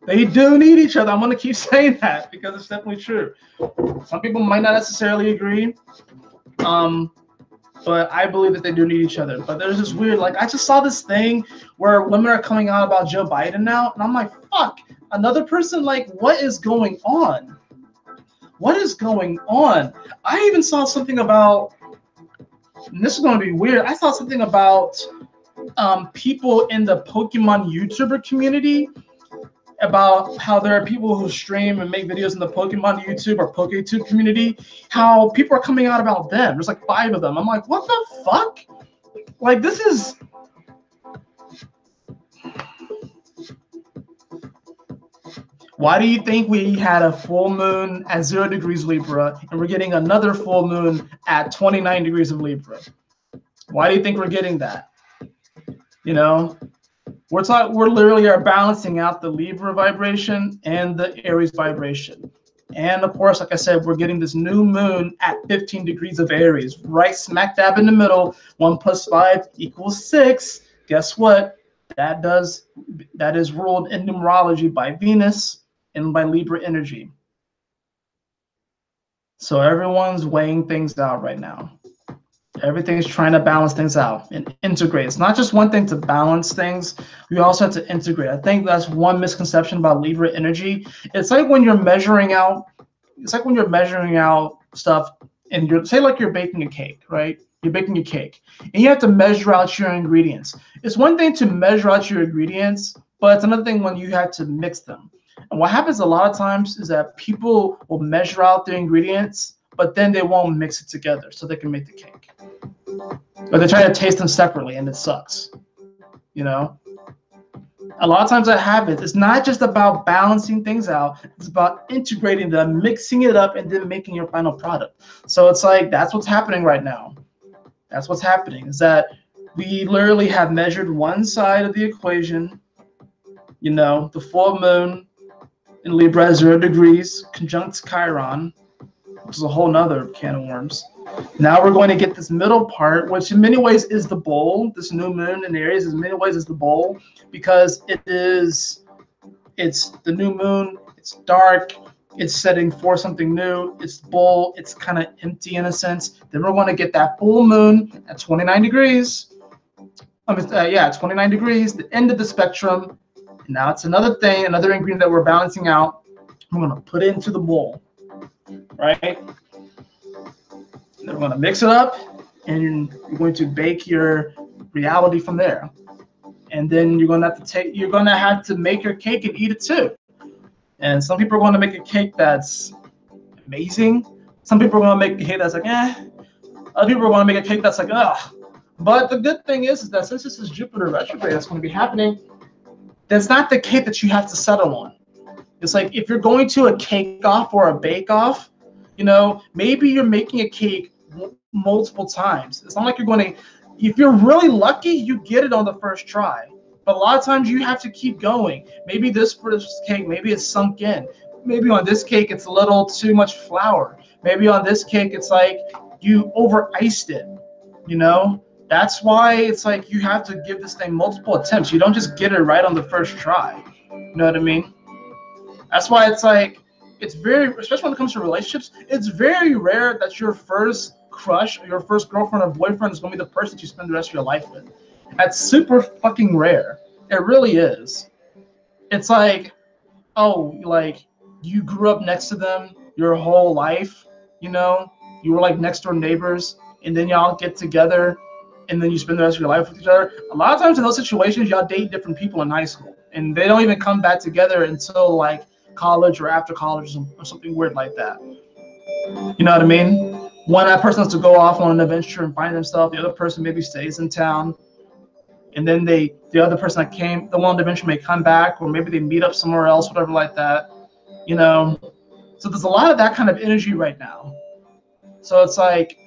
They do need each other. I'm going to keep saying that because it's definitely true. Some people might not necessarily agree, but I believe that they do need each other. But there's this weird, like, I just saw this thing where women are coming out about Joe Biden now, and I'm like, fuck, another person, like, what is going on? What is going on? I even saw something about, and this is going to be weird, I saw something about people in the Pokemon YouTuber community, about how there are people who stream and make videos in the Pokemon YouTube or PokeTube community, how people are coming out about them. There's like 5 of them. I'm like, what the fuck? Like, this is... Why do you think we had a full moon at 0 degrees Libra and we're getting another full moon at 29 degrees of Libra? Why do you think we're getting that? You know? We're literally are balancing out the Libra vibration and the Aries vibration. And of course, like I said, we're getting this new moon at 15 degrees of Aries, right smack dab in the middle. 1 + 5 = 6. Guess what? That is ruled in numerology by Venus and by Libra energy. So everyone's weighing things out right now. Everything's trying to balance things out and integrate. It's not just one thing to balance things. We also have to integrate. I think that's one misconception about Libra energy. It's like when you're measuring out, stuff and you're baking a cake, right? You're baking a cake and you have to measure out your ingredients. It's one thing to measure out your ingredients, but it's another thing when you have to mix them. And what happens a lot of times is that people will measure out their ingredients, but then they won't mix it together so they can make the cake. Or they try to taste them separately and it sucks. You know? A lot of times that happens. It's not just about balancing things out. It's about integrating them, mixing it up, and then making your final product. So it's like, that's what's happening right now. That's what's happening, is that we literally have measured one side of the equation, you know, the full moon in Libra, 0 degrees, conjunct Chiron, which is a whole nother can of worms. Now we're going to get this middle part, which in many ways is the bowl. This new moon in Aries in many ways is the bowl, because it's the new moon, it's dark, it's setting for something new, it's the bowl, it's kind of empty in a sense. Then we're going to get that full moon at 29 degrees. 29 degrees, the end of the spectrum. And now it's another thing, another ingredient that we're balancing out. I'm going to put it into the bowl, right? Then we're going to mix it up, and you're going to bake your reality from there. And then you're going to have to make your cake and eat it too. And some people are going to make a cake that's amazing. Some people are going to make a cake that's like, eh. Other people are going to make a cake that's like, ugh. But the good thing is that since this is Jupiter retrograde that's going to be happening, that's not the cake that you have to settle on. It's like if you're going to a cake off or a bake off, you know, maybe you're making a cake multiple times. It's not like you're going to, if you're really lucky, you get it on the first try. But a lot of times you have to keep going. Maybe this first cake, maybe it's sunk in. Maybe on this cake, it's a little too much flour. Maybe on this cake, it's like you over-iced it, you know? That's why it's like you have to give this thing multiple attempts. You don't just get it right on the first try. You know what I mean? That's why it's like, it's very, especially when it comes to relationships, it's very rare that your first crush or your first girlfriend or boyfriend is going to be the person that you spend the rest of your life with. That's super fucking rare. It really is. It's like, oh, like you grew up next to them your whole life, you know? You were like next door neighbors, and then y'all get together, and then you spend the rest of your life with each other. A lot of times in those situations, y'all date different people in high school, and they don't even come back together until like college or after college or something weird like that. You know what I mean? One that person has to go off on an adventure and find themselves. The other person maybe stays in town, and then the other person that came, the one on the adventure may come back, or maybe they meet up somewhere else, whatever like that. You know, so there's a lot of that kind of energy right now. So it's like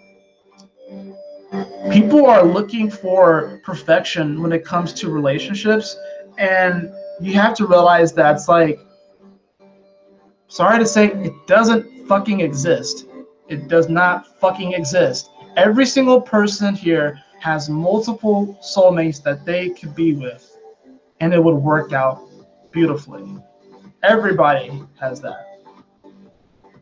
people are looking for perfection when it comes to relationships, and you have to realize that it's like Sorry to say, it doesn't fucking exist. It does not fucking exist. Every single person here has multiple soulmates that they could be with, and it would work out beautifully. Everybody has that.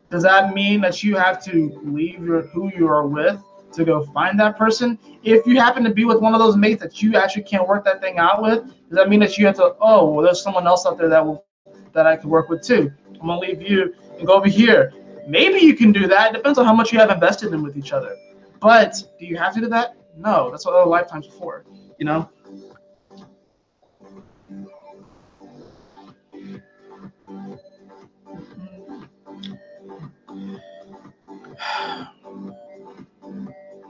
Does that mean that you have to leave who you are with to go find that person? If you happen to be with one of those mates that you actually can't work that thing out with, does that mean that you have to, oh, well, there's someone else out there that I can work with too? I'm gonna leave you and go over here. Maybe you can do that. It depends on how much you have invested in with each other. But do you have to do that? No. That's what other lifetimes are for. You know.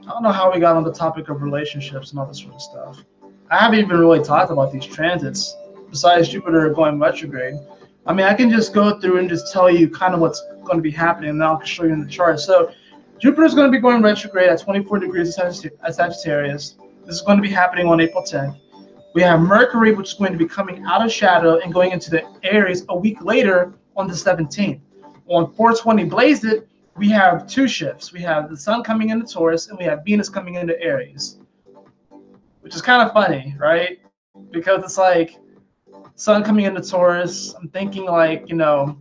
I don't know how we got on the topic of relationships and all this sort of stuff. I haven't even really talked about these transits besides Jupiter going retrograde. I mean, I can just go through and just tell you kind of what's going to be happening, and then I'll show you in the chart. So Jupiter is going to be going retrograde at 24 degrees at Sagittarius. This is going to be happening on April 10th. We have Mercury, which is going to be coming out of shadow and going into the Aries a week later on the 17th. On 420 Blazed It, we have two shifts. We have the Sun coming into Taurus, and we have Venus coming into Aries, which is kind of funny, right? Because it's like Sun coming into Taurus. I'm thinking like, you know,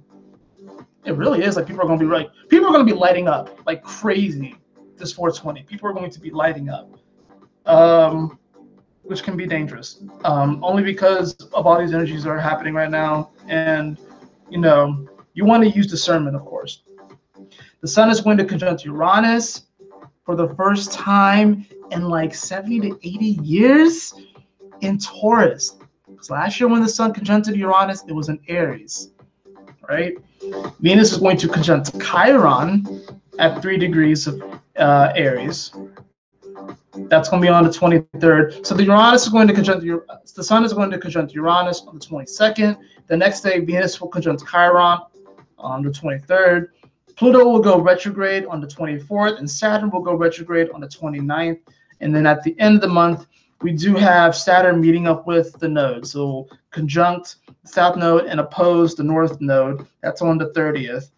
it really is like people are going to be lighting up like crazy this 420. People are going to be lighting up, which can be dangerous, only because of all these energies that are happening right now. And, you know, you want to use discernment, of course. The Sun is going to conjunct Uranus for the first time in like 70 to 80 years in Taurus. Because last year when the Sun conjuncted Uranus, it was in Aries, right? Venus is going to conjunct Chiron at 3 degrees of Aries. That's going to be on the 23rd. So the Uranus is going to conjunct the Sun is going to conjunct Uranus on the 22nd. The next day, Venus will conjunct Chiron on the 23rd. Pluto will go retrograde on the 24th, and Saturn will go retrograde on the 29th. And then at the end of the month, we do have Saturn meeting up with the node. So conjunct the South Node and oppose the North Node. That's on the 30th.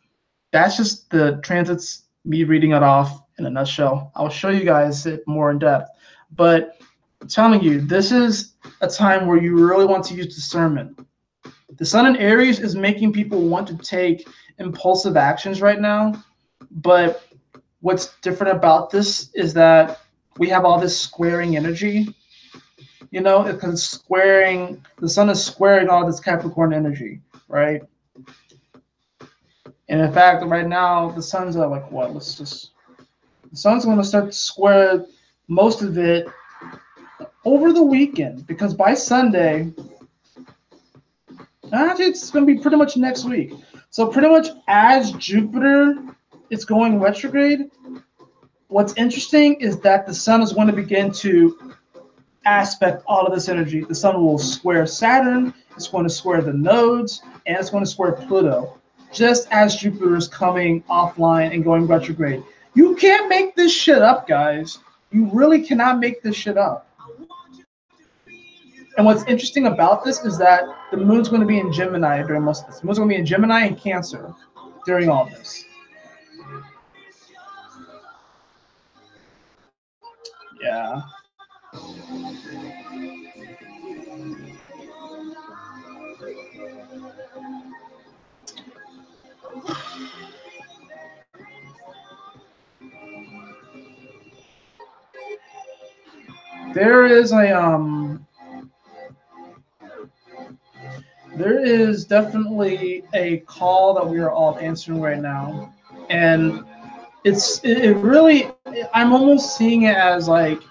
That's just the transits, me reading it off in a nutshell. I'll show you guys it more in depth. But I'm telling you, this is a time where you really want to use discernment. The Sun in Aries is making people want to take impulsive actions right now. But what's different about this is that we have all this squaring energy. You know, because the Sun is squaring all this Capricorn energy, right? And in fact, right now, the Sun's at like what? The Sun's going to start to square most of it over the weekend, because by Sunday, actually, it's going to be pretty much next week. So pretty much as Jupiter is going retrograde, what's interesting is that the Sun is going to begin to aspect all of this energy. The Sun will square Saturn, it's going to square the nodes, and it's going to square Pluto, just as Jupiter is coming offline and going retrograde. You can't make this shit up, guys. You really cannot make this shit up. And what's interesting about this is that the moon's going to be in Gemini during most of this. The moon's going to be in Gemini and Cancer during all this. Yeah. There is definitely a call that we are all answering right now, and it really, I'm almost seeing it as like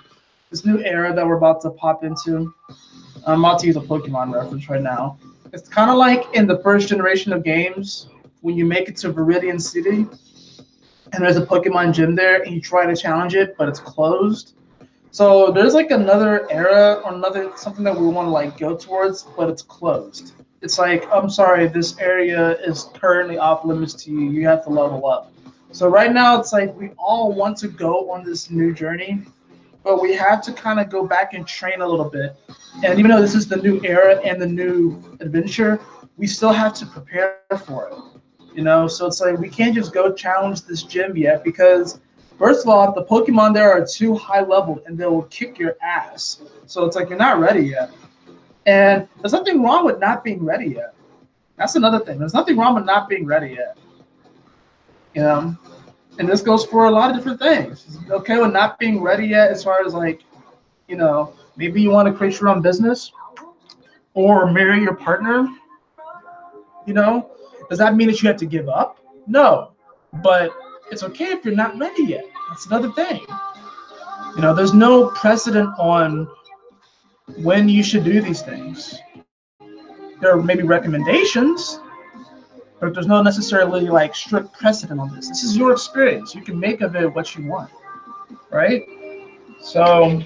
this new era that we're about to pop into. I'm about to use a Pokemon reference right now. It's kind of like in the first generation of games when you make it to Viridian City and there's a Pokemon gym there and you try to challenge it, but it's closed. So there's like another era or another something that we want to like go towards, but it's closed. It's like, I'm sorry, this area is currently off limits to you. You have to level up. So right now it's like we all want to go on this new journey, but we have to kind of go back and train a little bit. And even though this is the new era and the new adventure, we still have to prepare for it. You know, so it's like we can't just go challenge this gym yet because, first of all, the Pokemon there are too high level and they will kick your ass. So it's like you're not ready yet. And there's nothing wrong with not being ready yet. That's another thing. There's nothing wrong with not being ready yet. You know, and this goes for a lot of different things. It's okay with not being ready yet, as far as like, you know, maybe you want to create your own business or marry your partner. You know, does that mean that you have to give up? No, but it's okay if you're not ready yet. That's another thing. You know, there's no precedent on when you should do these things. There are maybe recommendations, but there's no necessarily like strict precedent on this. This is your experience. You can make of it what you want, right? So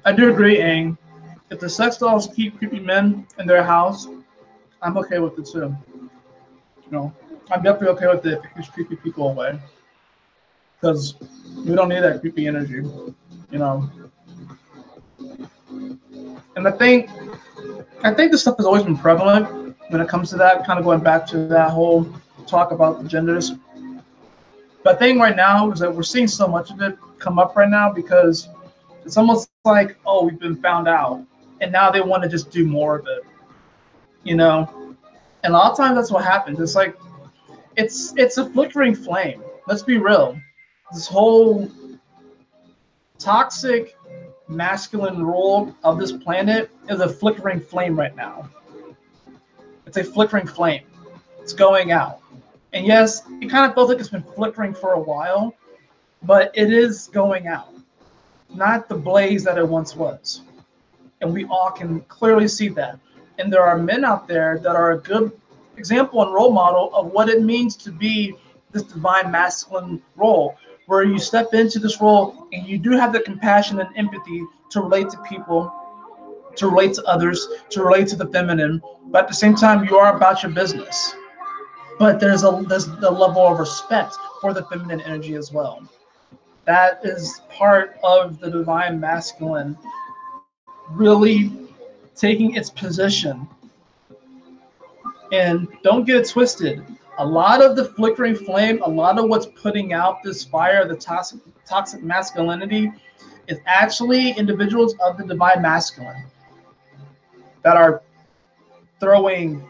I do agree, Aang. If the sex dolls keep creepy men in their house, I'm okay with it too. You know, I'm definitely okay with it if it keeps creepy people away, because we don't need that creepy energy. You know, and I think this stuff has always been prevalent when it comes to that. Kind of going back to that whole talk about the genders. But the thing right now is that we're seeing so much of it come up right now because it's almost like, oh, we've been found out, and now they want to just do more of it. You know, and a lot of times that's what happens. It's like it's a flickering flame. Let's be real. This whole toxic masculine rule of this planet is a flickering flame right now. It's a flickering flame. It's going out. And yes, it kind of feels like it's been flickering for a while, but it is going out. Not the blaze that it once was. And we all can clearly see that. And there are men out there that are a good example and role model of what it means to be this divine masculine role, where you step into this role and you do have the compassion and empathy to relate to people, to relate to others, to relate to the feminine, but at the same time you are about your business. But there's a level of respect for the feminine energy as well. That is part of the divine masculine really taking its position. And don't get it twisted. A lot of the flickering flame, a lot of what's putting out this fire, the toxic masculinity, is actually individuals of the divine masculine that are throwing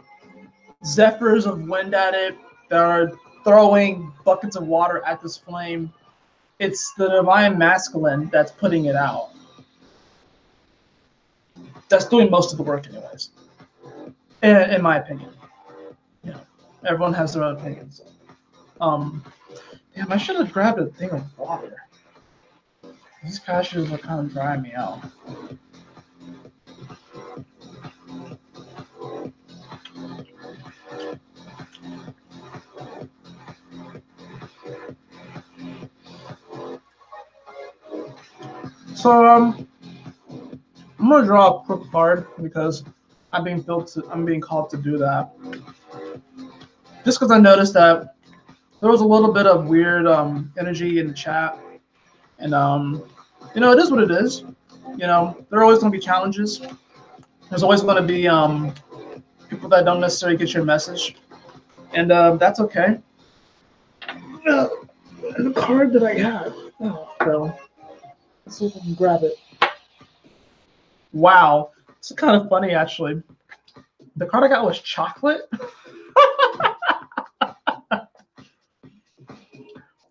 zephyrs of wind at it, that are throwing buckets of water at this flame. It's the divine masculine that's putting it out. That's doing most of the work anyways, in my opinion. You know, everyone has their own opinions. Damn, I should have grabbed a thing of water. These cashews are kind of drying me out. So I'm gonna draw a quick card because I'm being called to do that. Just because I noticed that there was a little bit of weird energy in the chat, and you know, it is what it is. You know, there are always going to be challenges. There's always going to be people that don't necessarily get your message, and that's okay. The card that I had. Oh, so let's see if I can grab it. Wow, it's kind of funny actually. The card I got was chocolate.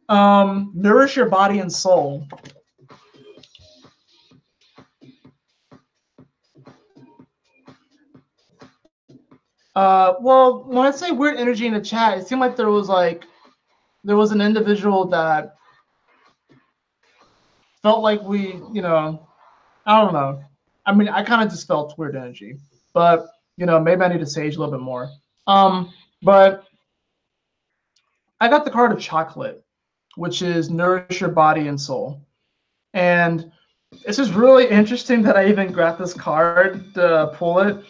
Nourish your body and soul. Well, when I say weird energy in the chat, it seemed like there was an individual that felt like we, you know, I don't know. I mean, I kind of just felt weird energy, but you know, maybe I need to sage a little bit more. But I got the card of chocolate, which is nourish your body and soul. And it's just really interesting that I even grabbed this card to pull it.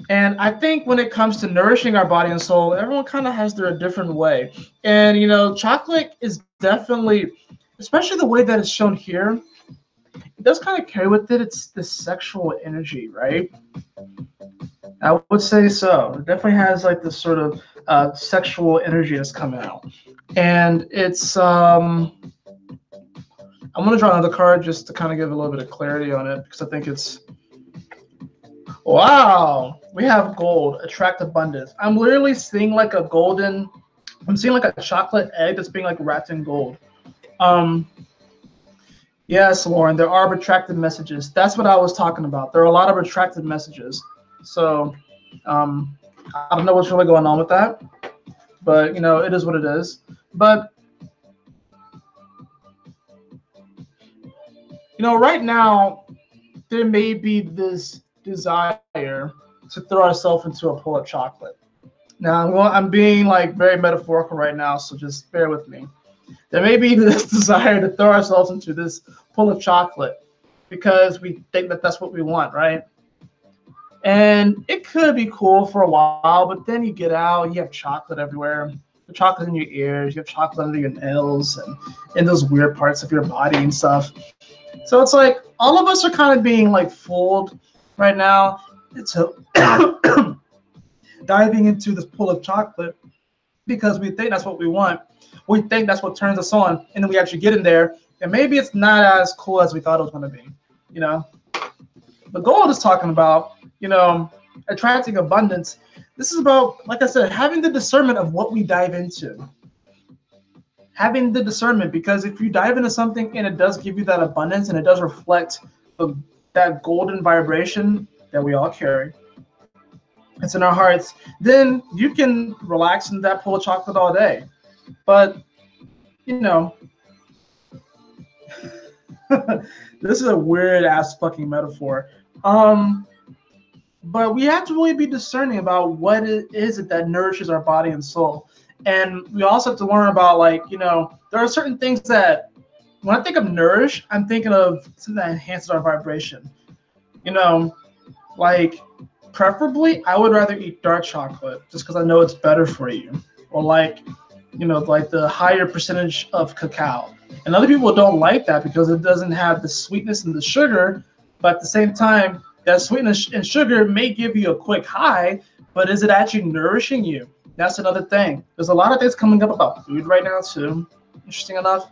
And I think when it comes to nourishing our body and soul, everyone kind of has their different way. And, you know, chocolate is definitely, especially the way that it's shown here, it does kind of carry with it. It's the sexual energy, right? I would say so. It definitely has like this sort of sexual energy that's coming out, and it's I'm gonna draw another card just to kind of give a little bit of clarity on it because I think it's wow. We have gold, attract abundance. I'm literally seeing like a golden. I'm seeing like a chocolate egg that's being like wrapped in gold. Um, yes, Lauren, there are retracted messages. That's what I was talking about. There are a lot of retracted messages. So I don't know what's really going on with that, but you know, it is what it is. But you know, right now there may be this desire to throw ourselves into a pool of chocolate. Now I'm being like very metaphorical right now, so just bear with me. There may be this desire to throw ourselves into this pool of chocolate because we think that that's what we want, right? And it could be cool for a while, but then you get out, you have chocolate everywhere. The chocolate in your ears, you have chocolate under your nails and in those weird parts of your body and stuff. So it's like all of us are kind of being like fooled right now. It's diving into this pool of chocolate because we think that's what we want. We think that's what turns us on, and then we actually get in there, and maybe it's not as cool as we thought it was going to be. You know, the gold is talking about, you know, attracting abundance. This is about, like I said, having the discernment of what we dive into. Having the discernment, because if you dive into something and it does give you that abundance and it does reflect that golden vibration that we all carry, it's in our hearts, then you can relax in that pool of chocolate all day. But, you know, this is a weird ass fucking metaphor. But we have to really be discerning about what it is that nourishes our body and soul. And we also have to learn about, like, you know, there are certain things that when I think of nourish, I'm thinking of something that enhances our vibration. You know, like preferably I would rather eat dark chocolate just because I know it's better for you. Or like, you know, like the higher percentage of cacao. And other people don't like that because it doesn't have the sweetness and the sugar, but at the same time, that sweetness and sugar may give you a quick high, but is it actually nourishing you? That's another thing. There's a lot of things coming up about food right now too, interesting enough,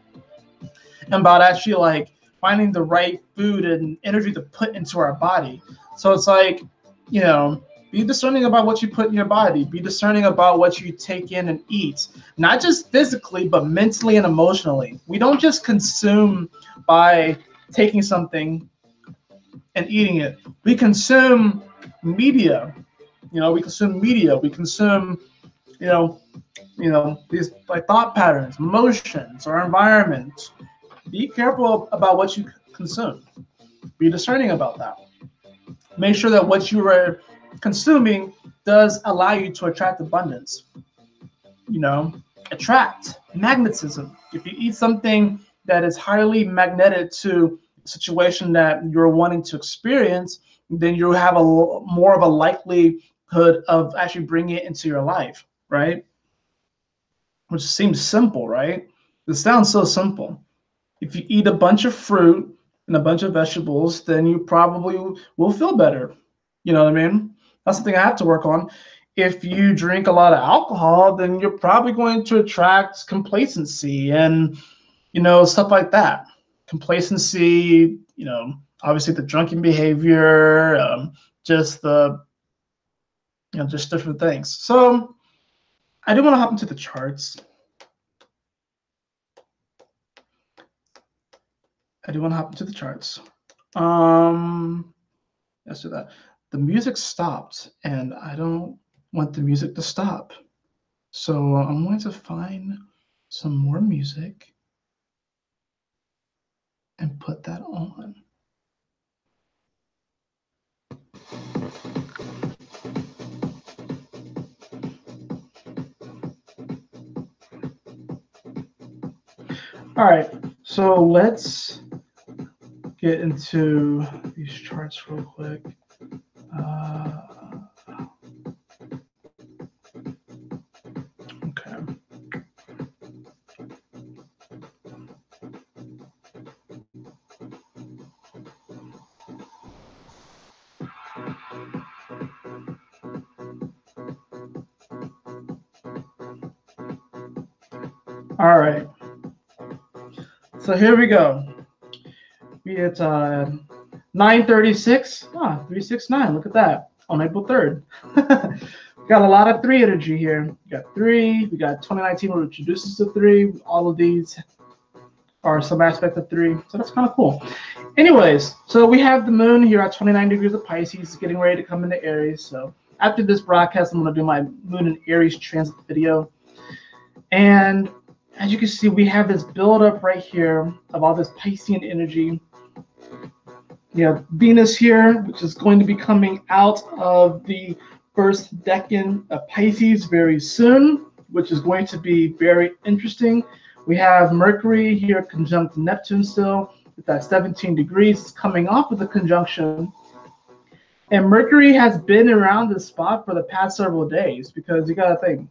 and about actually like finding the right food and energy to put into our body. So it's like, you know, be discerning about what you put in your body. Be discerning about what you take in and eat, not just physically, but mentally and emotionally. We don't just consume by taking something and eating it. We consume media. You know, we consume media. We consume, you know, these like thought patterns, emotions, our environment. Be careful about what you consume. Be discerning about that. Make sure that what you are consuming does allow you to attract abundance. You know, attract magnetism. If you eat something that is highly magnetic to a situation that you're wanting to experience, then you have a more of a likelihood of actually bringing it into your life, right? Which seems simple, right? It sounds so simple. If you eat a bunch of fruit and a bunch of vegetables, then you probably will feel better. You know what I mean? That's something I have to work on. If you drink a lot of alcohol, then you're probably going to attract complacency and, you know, stuff like that. Complacency, you know, obviously the drinking behavior, just the, you know, just different things. So I do want to hop into the charts. I do want to hop into the charts. Let's do that. The music stopped, and I don't want the music to stop. So I'm going to find some more music and put that on. All right, so let's get into these charts real quick. Okay. All right. So here we go. It's 9:36. 369. Look at that. On April 3rd. Got a lot of 3 energy here. We got 3. We got 2019, which introduces to 3. All of these are some aspect of 3. So that's kind of cool. Anyways, so we have the moon here at 29 degrees of Pisces, getting ready to come into Aries. So after this broadcast, I'm going to do my moon and Aries transit video. And as you can see, we have this buildup right here of all this Piscean energy. You have Venus here, which is going to be coming out of the first decan of Pisces very soon, which is going to be very interesting. We have Mercury here conjunct Neptune still. It's at 17 degrees. It's coming off of the conjunction. And Mercury has been around this spot for the past several days because you got to think,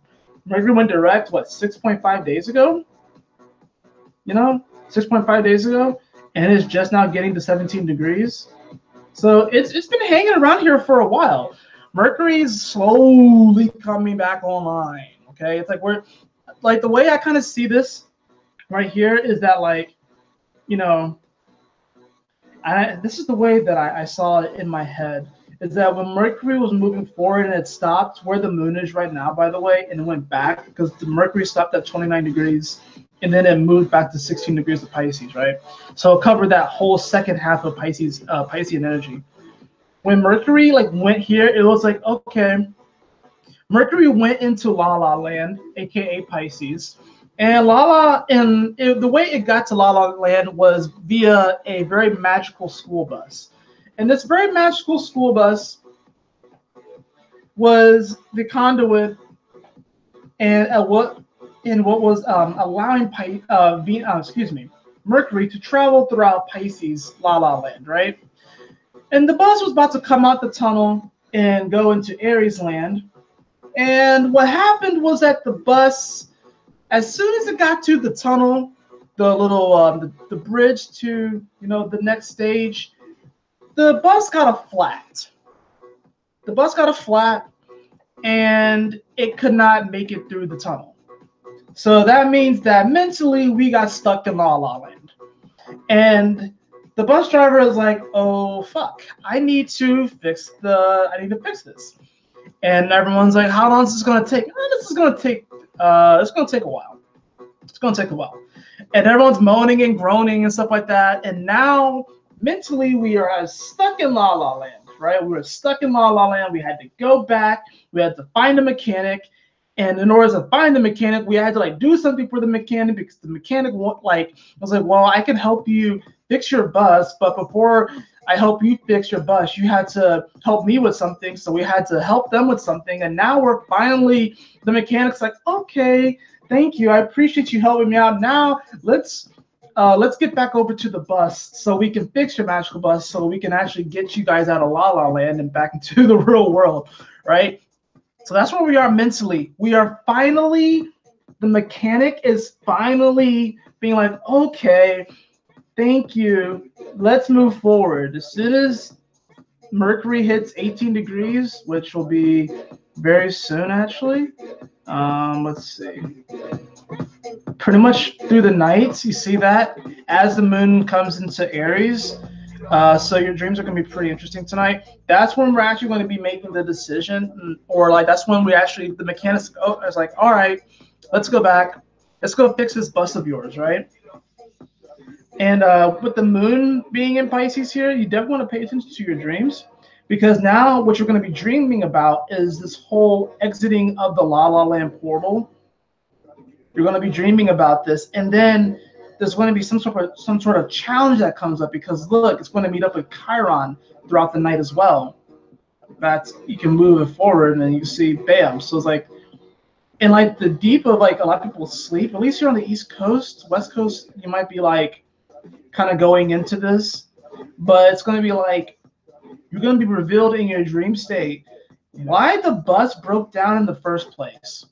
Mercury went direct, what, 6.5 days ago? 6.5 days ago, and it's just now getting to 17 degrees. So it's been hanging around here for a while. Mercury's slowly coming back online. Okay, it's like we're like the way I kind of see this right here is that this is the way that I saw it in my head. Is that when Mercury was moving forward and it stopped where the moon is right now, by the way, and it went back because the Mercury stopped at 29 degrees and then it moved back to 16 degrees of Pisces, right? So it covered that whole second half of Pisces, Piscean energy. When Mercury went here, it was like, okay, Mercury went into La La Land, aka Pisces, and the way it got to La La Land was via a very magical school bus. And this very magical school bus was the conduit and what was allowing Mercury to travel throughout Pisces, La La Land, right? And the bus was about to come out the tunnel and go into Aries land. And what happened was that the bus, as soon as it got to the tunnel, the little the bridge to the next stage, the bus got a flat. The bus got a flat, and it could not make it through the tunnel. So that means that mentally we got stuck in La La Land. And the bus driver is like, oh fuck, I need to fix this. And everyone's like, how long is this gonna take? It's gonna take a while. It's gonna take a while. And everyone's moaning and groaning and stuff like that. And now mentally we are stuck in La La Land, right? We were stuck in La La Land. We had to go back. We had to find a mechanic. And in order to find the mechanic, we had to do something for the mechanic because the mechanic was like, well, I can help you fix your bus, but before I help you fix your bus, you had to help me with something. So we had to help them with something. And now the mechanic's like, okay, thank you. I appreciate you helping me out. Now let's get back over to the bus so we can fix your magical bus so we can actually get you guys out of La La Land and back into the real world, right? So that's where we are mentally. The mechanic is finally being like, okay, thank you. Let's move forward. As soon as Mercury hits 18 degrees, which will be very soon, actually. Let's see. Pretty much through the night, you see that as the moon comes into Aries. So your dreams are going to be pretty interesting tonight. That's when we're actually going to be making the decision, or that's when the mechanics is like, all right, let's go back. Let's go fix this bus of yours, right? And with the moon being in Pisces here, you definitely want to pay attention to your dreams because now what you're going to be dreaming about is this whole exiting of the La La Land portal. You're going to be dreaming about this, and then there's going to be some sort of challenge that comes up because look, it's going to meet up with Chiron throughout the night as well. That you can move it forward, and then you see, bam. So it's like, in the deep of a lot of people's sleep, at least here on the East Coast, West Coast, you might be kind of going into this, but it's going to be you're going to be revealed in your dream state why the bus broke down in the first place.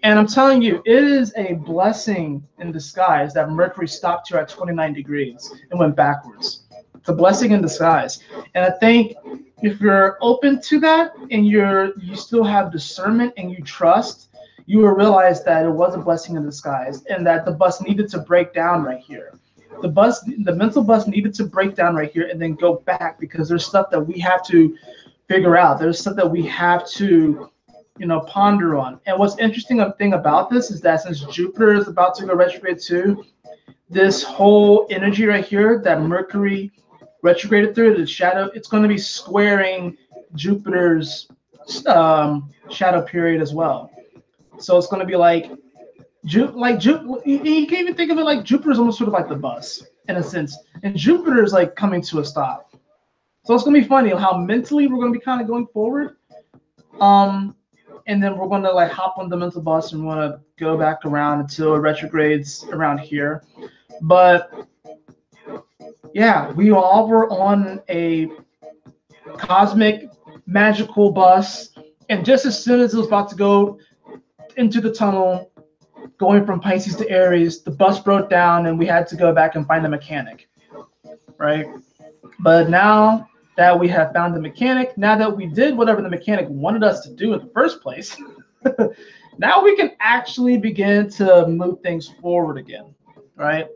And I'm telling you, it is a blessing in disguise that Mercury stopped here at 29 degrees and went backwards. It's a blessing in disguise. And I think if you're open to that and you still have discernment and you trust, you will realize that it was a blessing in disguise, and that the bus needed to break down right here. The mental bus needed to break down right here and then go back, because there's stuff that we have to figure out. There's stuff that we have to, ponder on. And what's interesting thing about this is that since Jupiter is about to go retrograde too, this whole energy right here that Mercury retrograded through the shadow, it's going to be squaring Jupiter's shadow period as well. So it's going to be like you can even think of it like Jupiter is almost sort of like the bus in a sense, and Jupiter is like coming to a stop. So it's going to be funny how mentally we're going to be kind of going forward, and then we're going to like hop on the mental bus and want to go back around until it retrogrades around here. But yeah, we all were on a cosmic magical bus, and just as soon as it was about to go into the tunnel going from Pisces to Aries, the bus broke down and we had to go back and find a mechanic, right? But now that we have found the mechanic, now that we did whatever the mechanic wanted us to do in the first place, now we can actually begin to move things forward again, right?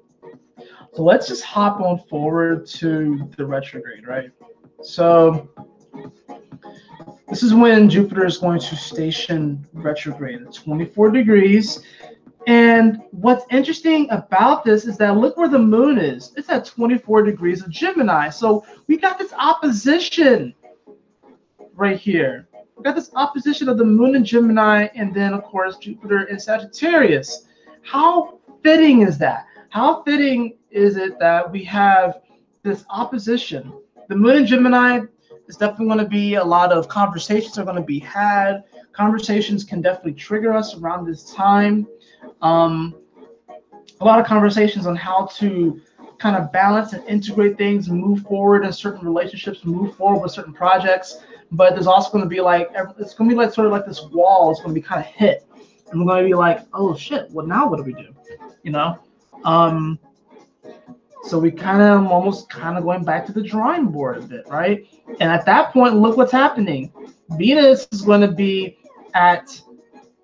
So let's just hop on forward to the retrograde, right? So this is when Jupiter is going to station retrograde at 24 degrees. And what's interesting about this is that look where the moon is. It's at 24 degrees of Gemini. So we got this opposition right here. We got this opposition of the moon in Gemini, and then of course Jupiter in Sagittarius. How fitting is that? How fitting is it that we have this opposition? The moon in Gemini is definitely going to be a lot of conversations are going to be had. Conversations can definitely trigger us around this time. A lot of conversations on how to kind of balance and integrate things, move forward in certain relationships, move forward with certain projects. But there's also going to be like, it's going to be like sort of like this wall. It's going to be kind of hit, and we're going to be like, oh shit, well now what do we do? So we almost going back to the drawing board a bit, right? And at that point, look what's happening. Venus is going to be at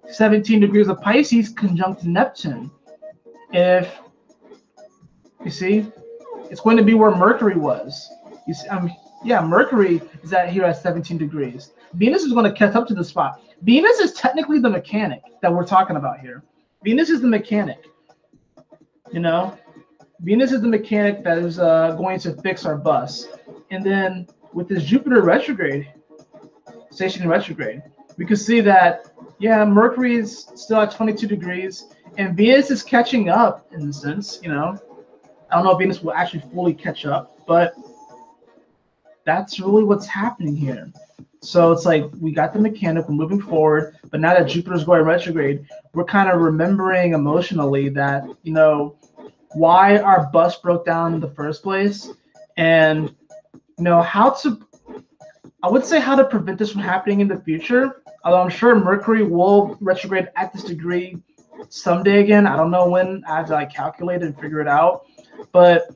17 degrees of Pisces conjunct Neptune. If you see, it's going to be where Mercury was. You see, Mercury is here at 17 degrees. Venus is going to catch up to the spot. Venus is technically the mechanic that we're talking about here. Venus is the mechanic. Venus is the mechanic that is going to fix our bus. And then with this Jupiter retrograde, stationary retrograde, we can see that, Mercury is still at 22 degrees, and Venus is catching up in a sense, I don't know if Venus will actually fully catch up, but that's really what's happening here. So it's like we got the mechanic, we're moving forward, but now that Jupiter's going retrograde, we're kind of remembering emotionally that, why our bus broke down in the first place, and how to prevent this from happening in the future. Although I'm sure Mercury will retrograde at this degree someday again. I don't know when. I have to calculate it and figure it out. But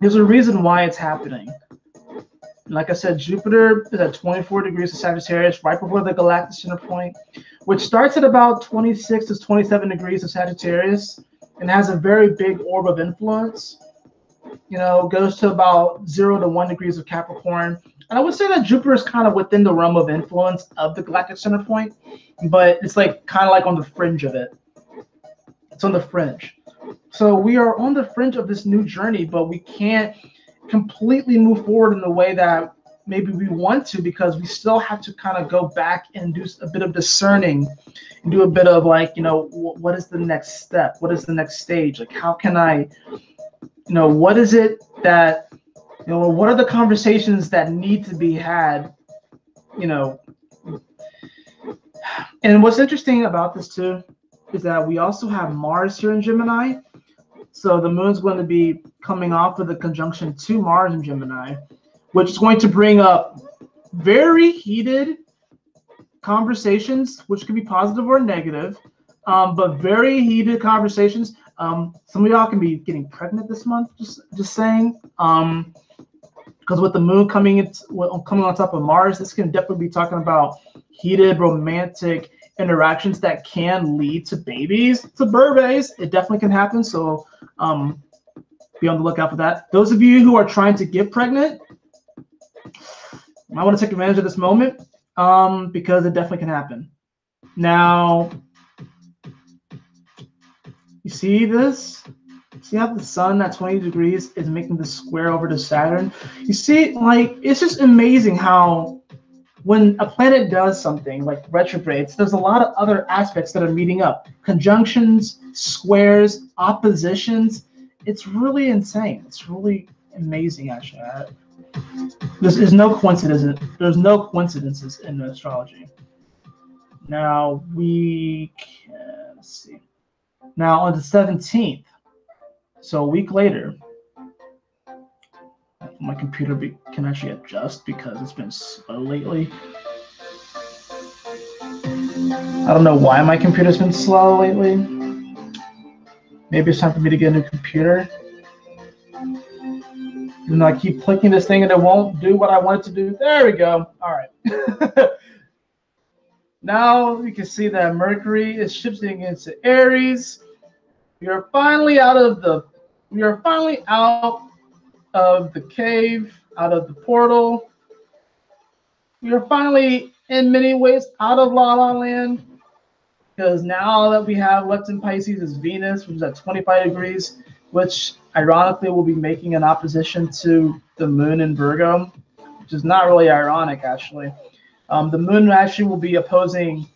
there's a reason why it's happening. Like I said, Jupiter is at 24 degrees of Sagittarius, right before the galactic center point, which starts at about 26 to 27 degrees of Sagittarius, and has a very big orb of influence. Goes to about 0 to 1 degrees of Capricorn. And I would say that Jupiter is kind of within the realm of influence of the galactic center point, but it's kind of on the fringe of it. It's on the fringe. So we are on the fringe of this new journey, but we can't completely move forward in the way that maybe we want to, because we still have to kind of go back and do a bit of discerning and do a bit of what is the next step? What is the next stage? How can I, what is it that, what are the conversations that need to be had, And what's interesting about this too is that we also have Mars here in Gemini. So the moon's going to be coming off of the conjunction to Mars in Gemini, which is going to bring up very heated conversations, which could be positive or negative, but very heated conversations. Some of y'all can be getting pregnant this month, just saying. Because with the moon coming on top of Mars, this can definitely be talking about heated, romantic, interactions that can lead to babies, to birthdays. It definitely can happen. So be on the lookout for that. Those of you who are trying to get pregnant, I want to take advantage of this moment because it definitely can happen. Now, you see this? See how the sun at 20 degrees is making the square over to Saturn? You see, like, it's just amazing how when a planet does something like retrogrades, there's a lot of other aspects that are meeting up. Conjunctions, squares, oppositions. It's really insane. It's really amazing, actually. There's no coincidence. There's no coincidences in astrology. Now we can see. Now on the 17th, so a week later, my computer can actually adjust because it's been slow lately. I don't know why my computer's been slow lately. Maybe it's time for me to get a new computer. Even though I keep clicking this thing and it won't do what I want it to do. There we go. All right. Now you can see that Mercury is shifting into Aries. We are finally out of the cave, out of the portal. We are finally, in many ways, out of La La Land, because now that we have left in Pisces is Venus, which is at 25 degrees, which ironically will be making an opposition to the moon in Virgo, which is not really ironic, actually. The moon actually will be opposing.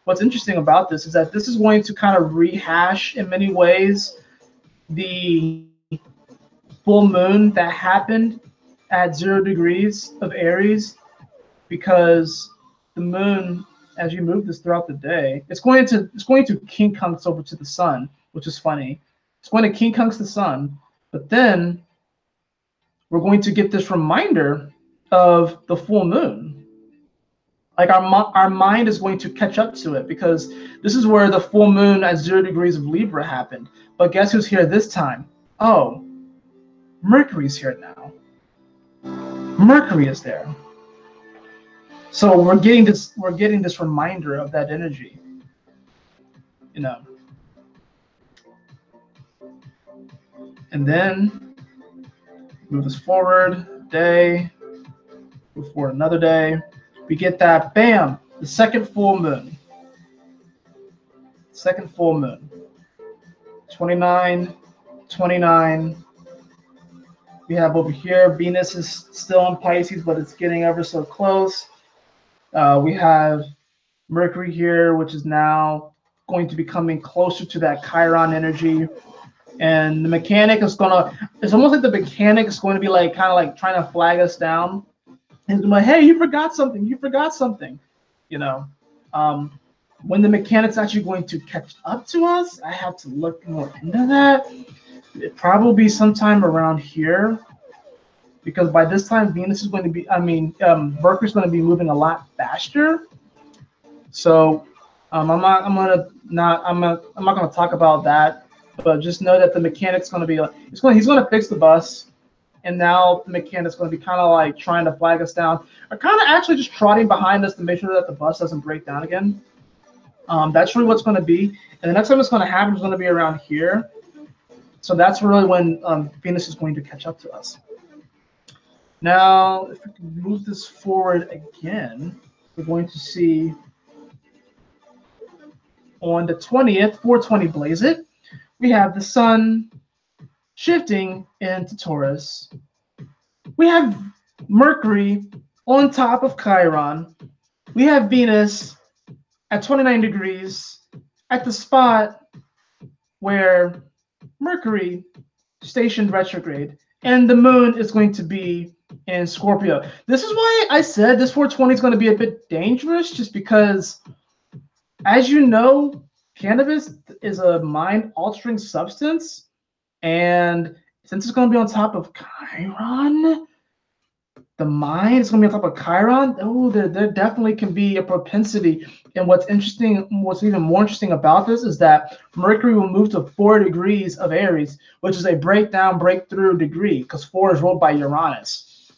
What's interesting about this is that this is going to kind of rehash in many ways the full moon that happened at 0 degrees of Aries, because the moon, as you move this throughout the day, it's going to quincunx over to the sun, which is funny. It's going to quincunx the sun, but then we're going to get this reminder of the full moon. Like our mind is going to catch up to it, because this is where the full moon at 0 degrees of Libra happened. But guess who's here this time? Oh, Mercury's here now. Mercury is there. So we're getting this reminder of that energy. You know. And then move this forward day, move forward another day. We get that, bam, the second full moon. Second full moon. 29, 29. We have over here, Venus is still in Pisces, but it's getting ever so close. We have Mercury here, which is now going to be coming closer to that Chiron energy. And the mechanic is it's almost like the mechanic is going to be like kind of like trying to flag us down. And like, hey, you forgot something. You forgot something. You know, when the mechanic's actually going to catch up to us, I have to look more into that. It probably be sometime around here, because by this time Venus is going to be, Mercury's going to be moving a lot faster. So I'm not going to talk about that, but just know that the mechanic's going to be he's going to fix the bus. And now the mechanic's going to be kind of like trying to flag us down, or kind of actually just trotting behind us to make sure that the bus doesn't break down again. That's really what's going to be. And the next time it's going to happen is going to be around here. So that's really when Venus is going to catch up to us. Now, if we can move this forward again, we're going to see on the 20th, 420 blaze it, we have the sun shifting into Taurus. We have Mercury on top of Chiron. We have Venus at 29 degrees at the spot where Mercury stationed retrograde, and the moon is going to be in Scorpio. This is why I said this 420 is going to be a bit dangerous, just because, as you know, cannabis is a mind-altering substance. And since it's going to be on top of Chiron, the mind is going to be on top of Chiron. Oh, there definitely can be a propensity. And what's even more interesting about this is that Mercury will move to 4 degrees of Aries, which is a breakthrough degree, because 4 is ruled by Uranus.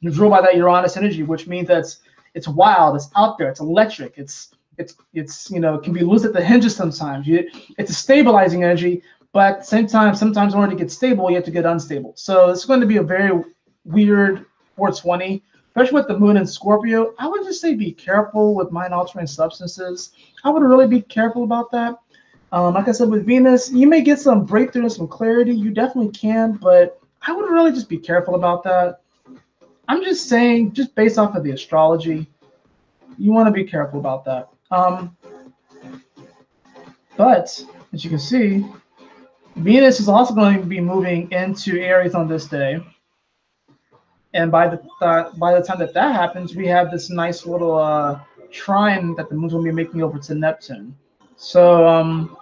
It's ruled by that Uranus energy, which means that it's wild, it's out there, it's electric, it's it's can be loose at the hinges sometimes. It's a stabilizing energy, but at the same time, sometimes in order to get stable, you have to get unstable. So it's going to be a very weird 420, especially with the moon in Scorpio. I would just say be careful with mind-altering substances. I would really be careful about that. Like I said, with Venus, you may get some breakthrough and some clarity. You definitely can, but I would really just be careful about that. I'm just saying, just based off of the astrology, you want to be careful about that. But as you can see, Venus is also going to be moving into Aries on this day. And by the time that happens, we have this nice little trine that the moon's going to be making over to Neptune. So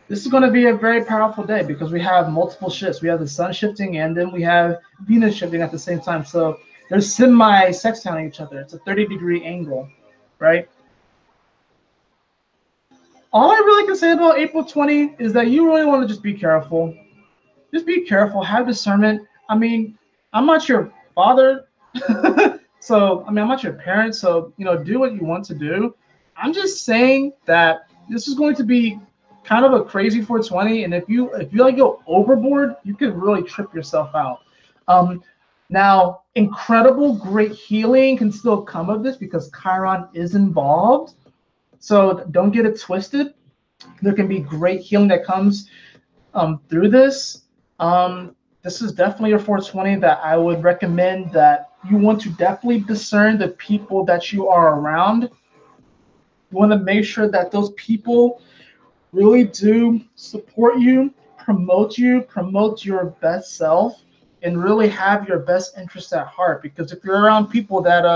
this is going to be a very powerful day because we have multiple shifts. We have the sun shifting, and then we have Venus shifting at the same time. So they're semi-sextiling each other. It's a 30-degree angle, right? All I really can say about April 20 is that you really want to just be careful. Just be careful. Have discernment. I mean, I'm not your father. So, I mean, I'm not your parent. So, do what you want to do. I'm just saying that this is going to be kind of a crazy 420, and if you like go overboard, you could really trip yourself out. Now, incredible, great healing can still come of this because Chiron is involved. So don't get it twisted. There can be great healing that comes through this. This is definitely a 420 that I would recommend that you want to definitely discern the people that you are around. You want to make sure that those people really do support you, promote your best self, and really have your best interests at heart. Because if you're around people that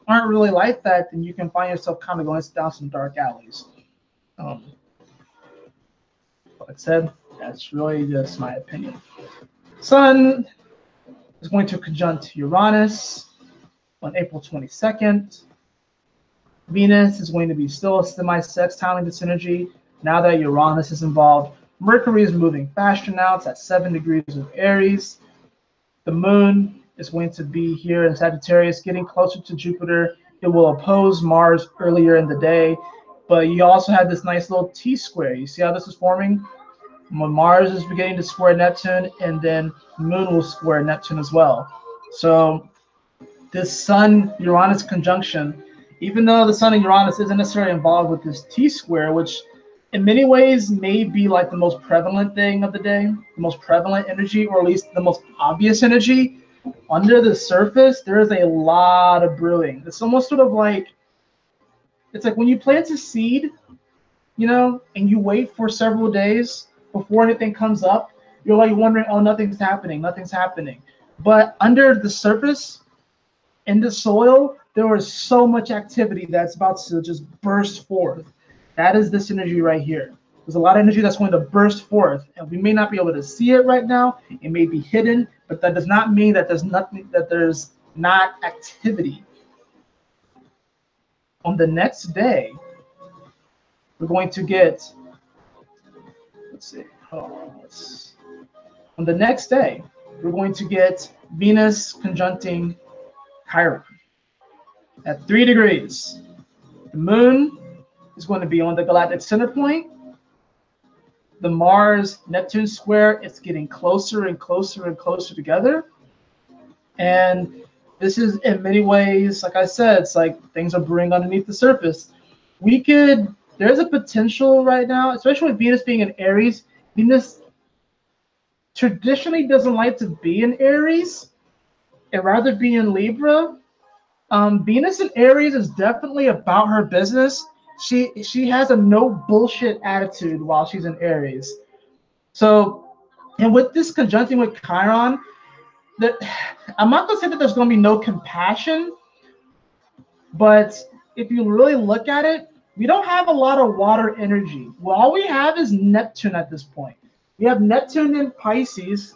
aren't really like that, then you can find yourself kind of going down some dark alleys. Like I said, that's really just my opinion. Sun is going to conjunct Uranus on April 22nd. Venus is going to be still semi-sextiling this energy. Now that Uranus is involved, Mercury is moving faster now. It's at 7 degrees of Aries. The moon is going to be here in Sagittarius, getting closer to Jupiter. It will oppose Mars earlier in the day, but you also have this nice little T-square. You see how this is forming? When Mars is beginning to square Neptune, and then the moon will square Neptune as well. So this Sun-Uranus conjunction, even though the Sun and Uranus isn't necessarily involved with this T-square, which in many ways may be like the most prevalent thing of the day, the most prevalent energy, or at least the most obvious energy, under the surface, there is a lot of brewing. It's almost sort of like, it's like when you plant a seed, and you wait for several days before anything comes up, you're like wondering, oh, nothing's happening. But under the surface, in the soil, there is so much activity that's about to just burst forth. That is this energy right here. There's a lot of energy that's going to burst forth, and we may not be able to see it right now. It may be hidden, but that does not mean that there's not activity. On the next day, we're going to get, on the next day, we're going to get Venus conjuncting Chiron at 3 degrees. The moon is going to be on the galactic center point. The Mars-Neptune square, it's getting closer and closer and closer together. And this is, in many ways, like I said, it's like things are brewing underneath the surface. There's a potential right now, especially with Venus being in Aries. Venus traditionally doesn't like to be in Aries. It'd rather be in Libra. Venus in Aries is definitely about her business. She has a no bullshit attitude while she's in Aries. So, and with this conjuncting with Chiron, I'm not gonna say that there's gonna be no compassion, but if you really look at it, we don't have a lot of water energy. Well, all we have is Neptune at this point. We have Neptune in Pisces,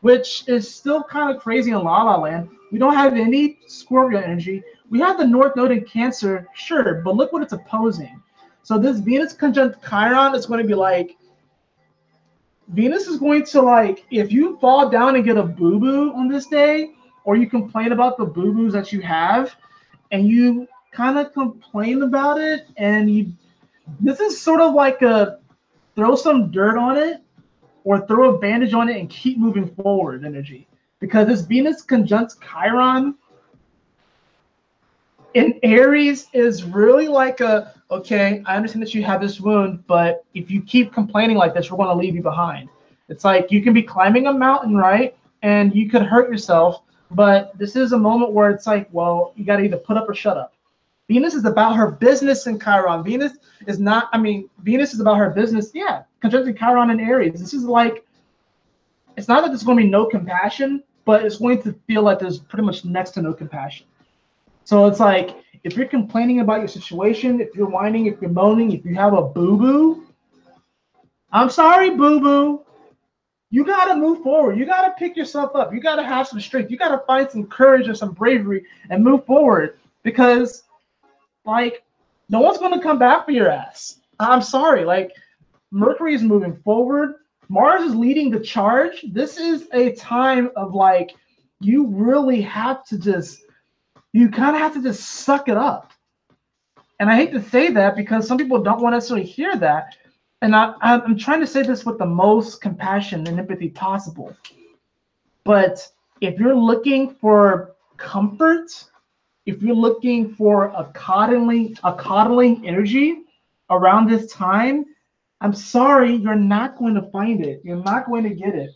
which is still kind of crazy in La La Land. We don't have any Scorpio energy. We have the North Node in Cancer, sure, but look what it's opposing. So this Venus conjunct Chiron is going to be like, Venus is going to like, if you fall down and get a boo-boo on this day, or you complain about the boo-boos that you have, and you kind of complain about it, and this is sort of like a throw some dirt on it or throw a bandage on it and keep moving forward energy. Because this Venus conjunct Chiron in Aries is really like okay, I understand that you have this wound, but if you keep complaining like this, we're going to leave you behind. It's like you can be climbing a mountain, right? And you could hurt yourself, but this is a moment where it's like, well, you got to either put up or shut up. Venus is about her business in Chiron. Venus is not, Venus is about her business. Yeah, conjuncting Chiron in Aries. This is like, it's not that there's going to be no compassion, but it's going to feel like there's pretty much next to no compassion. So it's like, if you're complaining about your situation, if you're whining, if you're moaning, if you have a boo-boo, I'm sorry, boo-boo. You got to move forward. You got to pick yourself up. You got to have some strength. You got to find some courage or some bravery and move forward, because like, no one's going to come back for your ass. I'm sorry. Like, Mercury is moving forward. Mars is leading the charge. This is a time of like, you really have to just, you kind of have to just suck it up. And I hate to say that because some people don't want to necessarily hear that. And I'm trying to say this with the most compassion and empathy possible. But if you're looking for comfort, if you're looking for a coddling energy around this time, I'm sorry, you're not going to find it. You're not going to get it.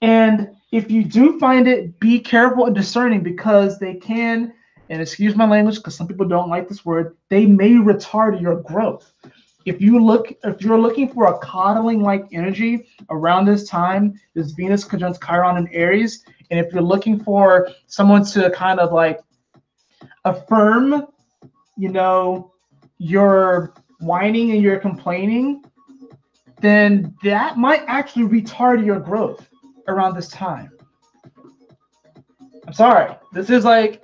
And if you do find it, be careful and discerning, because they can, and excuse my language because some people don't like this word, they may retard your growth. If you're looking for a coddling like energy around this time, this Venus conjunct Chiron in Aries, and if you're looking for someone to kind of like affirm, your whining and your complaining, then that might actually retard your growth around this time. I'm sorry. This is like,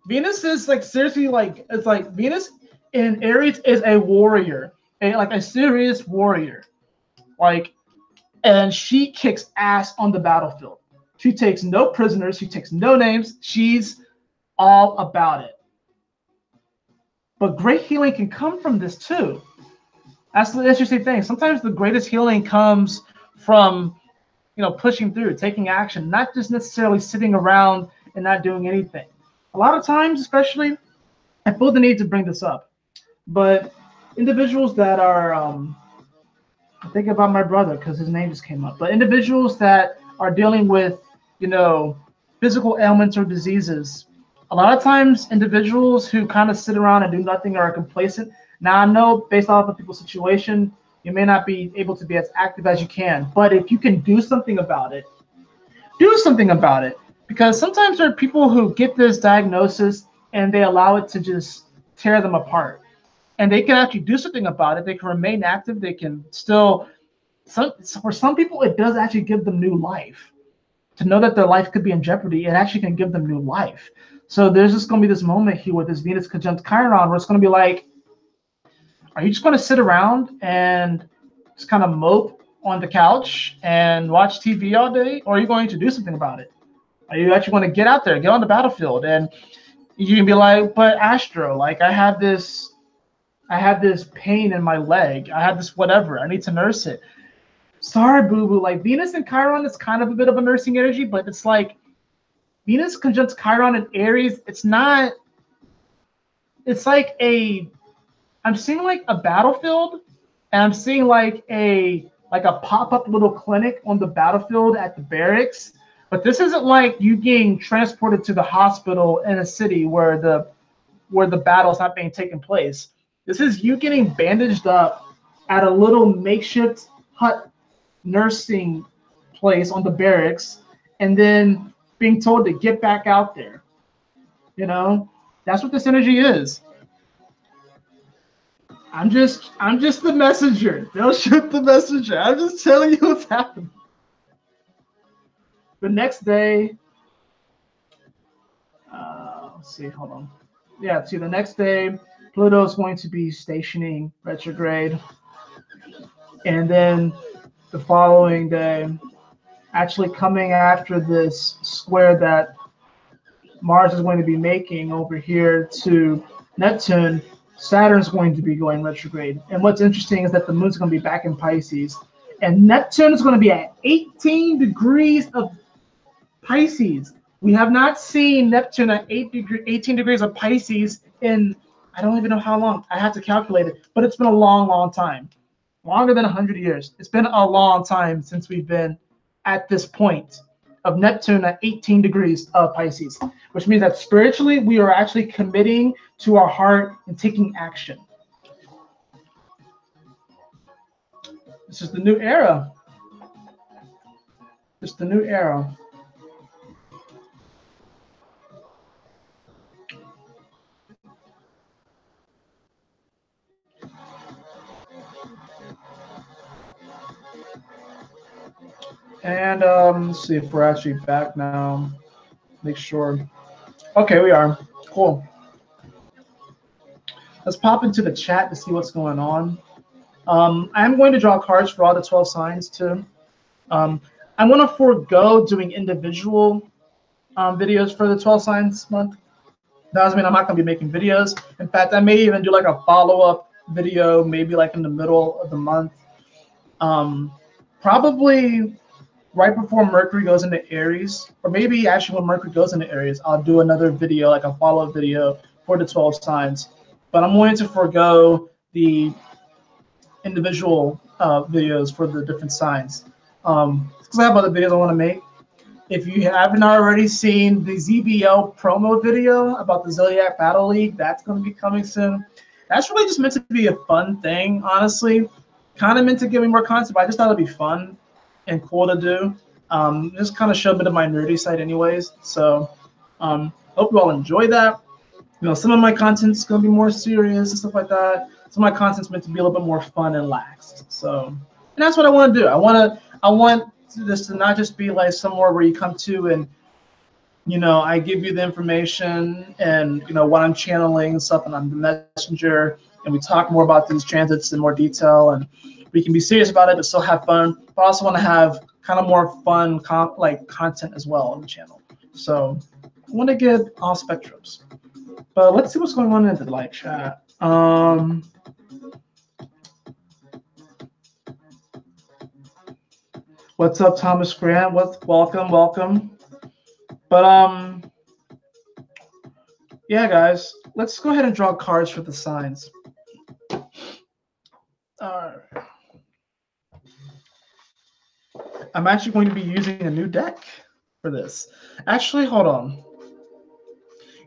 Venus is like seriously like, it's like Venus in Aries is a warrior, like a serious warrior. Like, and she kicks ass on the battlefield. She takes no prisoners. She takes no names. She's all about it. But great healing can come from this too. That's the interesting thing. Sometimes the greatest healing comes from, pushing through, taking action, not just necessarily sitting around and not doing anything. A lot of times, especially, I feel the need to bring this up, but individuals that are, I think about my brother because his name just came up, but individuals that are dealing with, physical ailments or diseases, a lot of times individuals who kind of sit around and do nothing or are complacent. Now, I know based off of people's situation, you may not be able to be as active as you can, but if you can do something about it, do something about it. Because sometimes there are people who get this diagnosis and they allow it to just tear them apart. And they can actually do something about it. They can remain active. They can still, for some people, it does actually give them new life. To know that their life could be in jeopardy, it actually can give them new life. So there's just going to be this moment here with this Venus conjunct Chiron where it's going to be like, are you just going to sit around and just kind of mope on the couch and watch TV all day? Or are you going to do something about it? Are you actually going to get out there, get on the battlefield? And you can be like, but Astro, like I have this pain in my leg. I have this whatever. I need to nurse it. Sorry, boo-boo. Like Venus and Chiron is kind of a bit of a nursing energy, but it's like Venus conjunct Chiron in Aries. It's not. It's like I'm seeing like a battlefield, and I'm seeing like a pop-up little clinic on the battlefield at the barracks. But this isn't like you getting transported to the hospital in a city where the battle's not being taken place. This is you getting bandaged up at a little makeshift hut nursing place on the barracks, and then being told to get back out there. That's what this energy is. I'm just the messenger. They'll shoot the messenger. I'm just telling you what's happening. The next day, let's see, hold on. Yeah, see, the next day, Pluto is going to be stationing retrograde. And then the following day, actually coming after this square that Mars is going to be making over here to Neptune, Saturn's going to be going retrograde. And what's interesting is that the moon's going to be back in Pisces. And Neptune is going to be at 18 degrees of Pisces. We have not seen Neptune at 18 degrees of Pisces in, I don't even know how long. I have to calculate it. But it's been a long, long time. Longer than 100 years. It's been a long time since we've been at this point of Neptune at 18 degrees of Pisces, which means that spiritually we are actually committing to our heart and taking action. This is the new era. It's the new era. And let's see if we're actually back now. Make sure. Okay, we are. Cool. Let's pop into the chat to see what's going on. I'm going to draw cards for all the 12 signs too. I'm going to forego doing individual videos for the 12 signs month. That doesn't mean I'm not going to be making videos. In fact, I may even do like a follow-up video, maybe like in the middle of the month. Probably right before Mercury goes into Aries, or maybe actually when Mercury goes into Aries, I'll do another video, like a follow-up video for the 12 signs. But I'm going to forego the individual videos for the different signs. Because I have other videos I want to make. If you haven't already seen the ZBL promo video about the Zodiac Battle League, that's going to be coming soon. That's really just meant to be a fun thing, honestly. Kind of meant to give me more content, but I just thought it'd be fun and cool to do. Just kind of show a bit of my nerdy side anyways. So hope you all enjoy that. You know, some of my content's going to be more serious and stuff like that. Some of my content's meant to be a little bit more fun and laxed. So, and that's what I want to do. I want this to not just be like somewhere where you come to and, you know, I give you the information and, you know, what I'm channeling and stuff, and I'm the messenger, and we talk more about these transits in more detail, and we can be serious about it but still have fun. But I also want to have kind of more fun content as well on the channel. So I want to get all spectrums. But let's see what's going on in the live chat. What's up, Thomas Grant? Welcome. But yeah, guys, let's go ahead and draw cards for the signs. All right. I'm actually going to be using a new deck for this. Actually, hold on.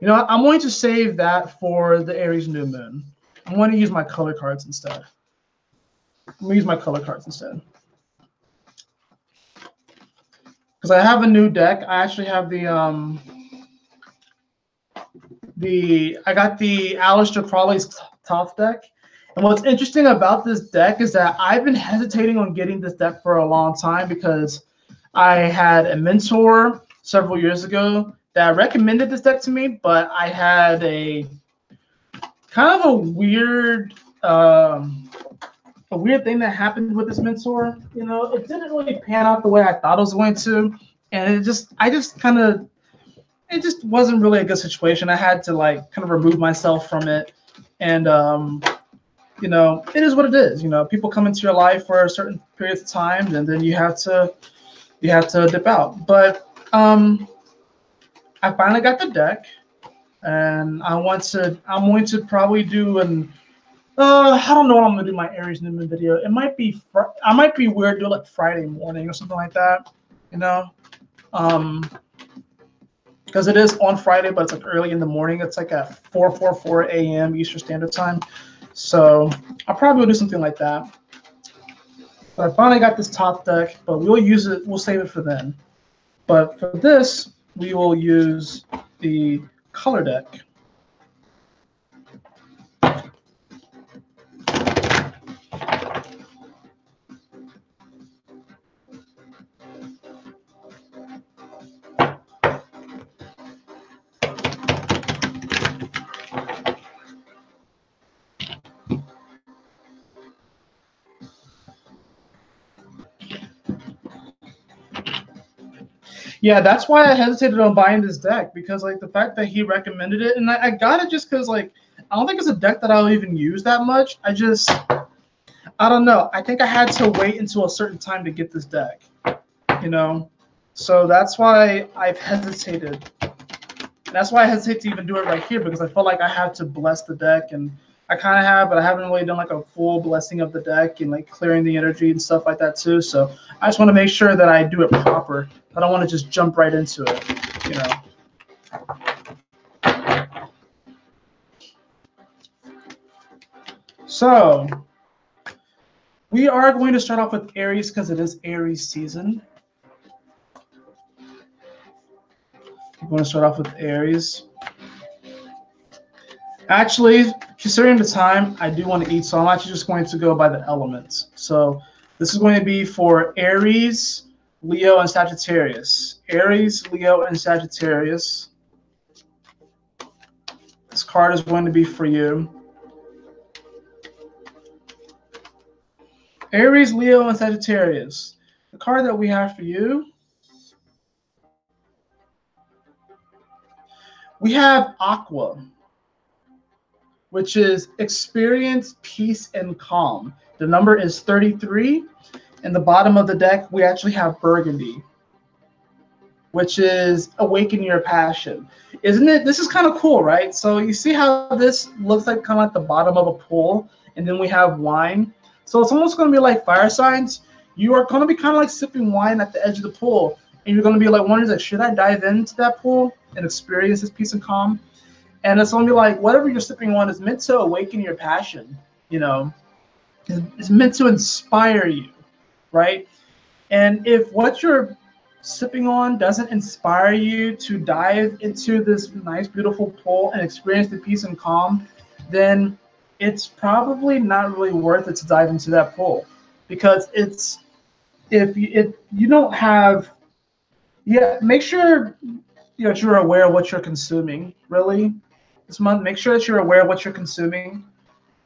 You know, I'm going to save that for the Aries new moon. I'm going to use my color cards instead. Because I have a new deck. I actually have I got the Aleister Crowley's Top deck. And what's interesting about this deck is that I've been hesitating on getting this deck for a long time because I had a mentor several years ago that recommended this deck to me, but I had a kind of a weird thing that happened with this mentor. You know, it didn't really pan out the way I thought it was going to, and it just wasn't really a good situation. I had to like kind of remove myself from it, and you know, it is what it is. You know, people come into your life for a certain period of time, and then you have to dip out. But I finally got the deck, and I'm going to probably do an I don't know what I'm gonna do my Aries new moon video. It might be I might be weird, do it like Friday morning or something like that, you know, because it is on Friday, but it's like early in the morning. It's like at 4:44 a.m. Eastern Standard Time. So I'll probably do something like that. But I finally got this top deck, but we'll use it. We'll save it for then. But for this, we will use the color deck. Yeah, that's why I hesitated on buying this deck, because like the fact that he recommended it, and I got it just because like I don't think it's a deck that I'll even use that much. I don't know. I think I had to wait until a certain time to get this deck, you know? So that's why I've hesitated. That's why I hesitate to even do it right here, because I feel like I have to bless the deck, and I kind of have, but I haven't really done like a full blessing of the deck and like clearing the energy and stuff like that too. So I just want to make sure that I do it proper. I don't want to just jump right into it, you know? So we are going to start off with Aries because it is Aries season. We're going to start off with Aries. Actually, considering the time, I do want to eat, so I'm actually just going to go by the elements. So this is going to be for Aries, Leo, and Sagittarius. Aries, Leo, and Sagittarius. This card is going to be for you. Aries, Leo, and Sagittarius. The card that we have for you, we have Aqua, which is experience, peace, and calm. The number is 33. In the bottom of the deck, we actually have Burgundy, which is awaken your passion. Isn't it? This is kind of cool, right? So you see how this looks like kind of like the bottom of a pool, and then we have wine. So it's almost going to be like fire signs. You are going to be kind of like sipping wine at the edge of the pool, and you're going to be like wondering, like, should I dive into that pool and experience this peace and calm? And it's going to be like whatever you're sipping on is meant to awaken your passion, you know. It's meant to inspire you, right? And if what you're sipping on doesn't inspire you to dive into this nice, beautiful pool and experience the peace and calm, then it's probably not really worth it to dive into that pool, because it's if you don't have, yeah, make sure that you're aware of what you're consuming really this month. Make sure that you're aware of what you're consuming,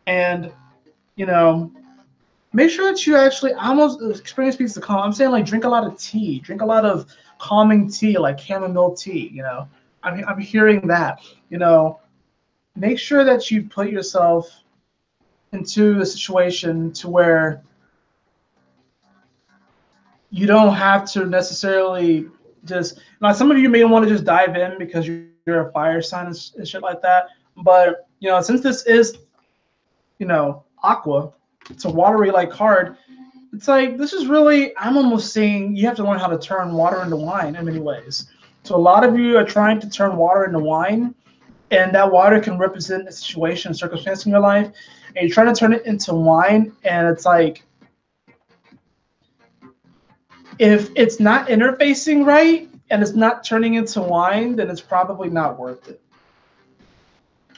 and you know, make sure that you actually almost experience peace of calm. I'm saying like drink a lot of tea, drink a lot of calming tea like chamomile tea. You know, I'm hearing that. You know, make sure that you put yourself into a situation to where you don't have to necessarily just, now some of you may want to just dive in because you're a fire sign and shit like that, but you know, since this is, you know, aqua, it's a watery like card, it's like this is really, I'm almost saying you have to learn how to turn water into wine in many ways. So a lot of you are trying to turn water into wine, and that water can represent a situation, a circumstance in your life, and you're trying to turn it into wine, and it's like, if it's not interfacing right and it's not turning into wine, then it's probably not worth it.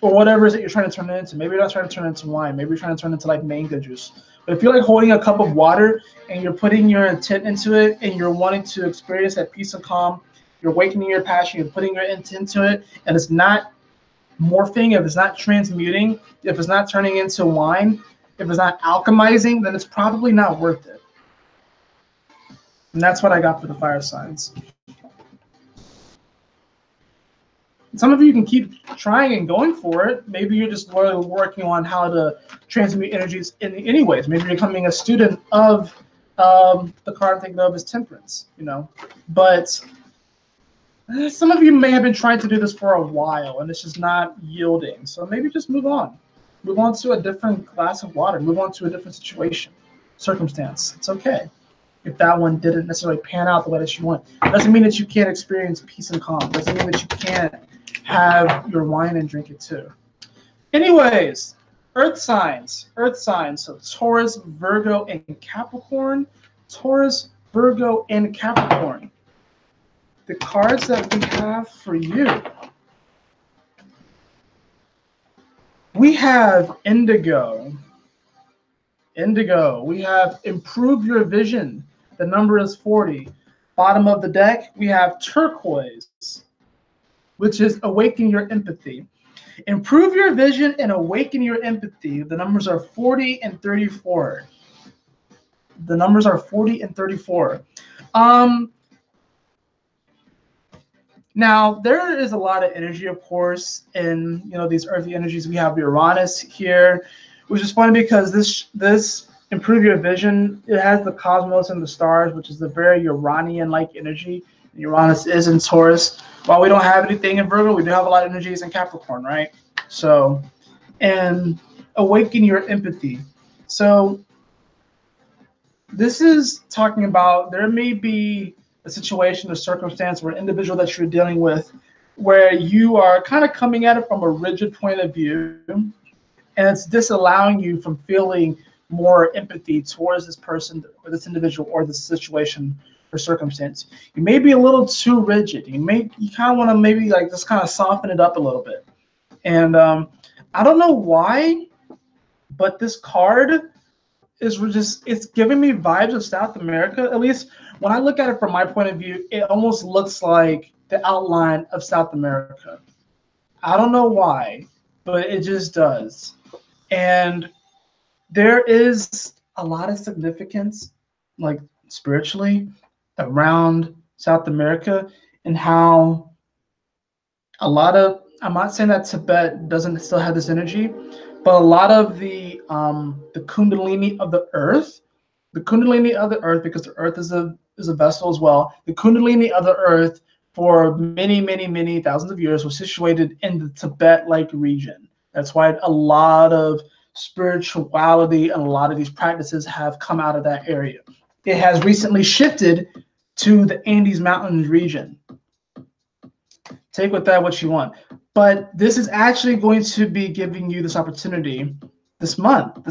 Or whatever it is that you're trying to turn it into. Maybe you're not trying to turn it into wine. Maybe you're trying to turn it into like mango juice. But if you're like holding a cup of water and you're putting your intent into it and you're wanting to experience that peace and calm, you're awakening your passion, you're putting your intent into it, and it's not morphing, if it's not transmuting, if it's not turning into wine, if it's not alchemizing, then it's probably not worth it. And that's what I got for the fire signs. Some of you can keep trying and going for it. Maybe you're just really working on how to transmute energies in any ways. Maybe you're becoming a student of the card I'm thinking of as Temperance, you know. But some of you may have been trying to do this for a while and it's just not yielding. So maybe just move on. Move on to a different glass of water. Move on to a different situation, circumstance. It's okay if that one didn't necessarily pan out the way that you want. Doesn't mean that you can't experience peace and calm. Doesn't mean that you can't have your wine and drink it too. Anyways, earth signs. So Taurus, Virgo, and Capricorn. Taurus, Virgo, and Capricorn. The cards that we have for you. We have Indigo. We have Improve Your Vision. The number is 40. Bottom of the deck, we have Turquoise, which is Awaken Your Empathy. Improve your vision and awaken your empathy. The numbers are 40 and 34. The numbers are 40 and 34. Now, there is a lot of energy, of course, in these earthy energies. We have Uranus here, which is funny because this improve your vision. It has the cosmos and the stars, which is a very Uranian-like energy. Uranus is in Taurus. While we don't have anything in Virgo, we do have a lot of energies in Capricorn, right? So, and awaken your empathy. So this is talking about there may be a situation, a circumstance, or an individual that you're dealing with where you are kind of coming at it from a rigid point of view, and it's disallowing you from feeling more empathy towards this person or this individual or this situation or circumstance. You may be a little too rigid. You kind of want to maybe like just kind of soften it up a little bit. And I don't know why, but this card is just, it's giving me vibes of South America. At least when I look at it from my point of view, it almost looks like the outline of South America. I don't know why, but it just does. And there is a lot of significance, like spiritually, around South America, and how a lot of, I'm not saying that Tibet doesn't still have this energy, but a lot of the Kundalini of the earth, because the earth is a vessel as well. The Kundalini of the earth for many, many, many thousands of years was situated in the Tibet-like region. That's why a lot of spirituality and a lot of these practices have come out of that area. It has recently shifted to the Andes Mountains region. Take with that what you want. But this is actually going to be giving you this opportunity this month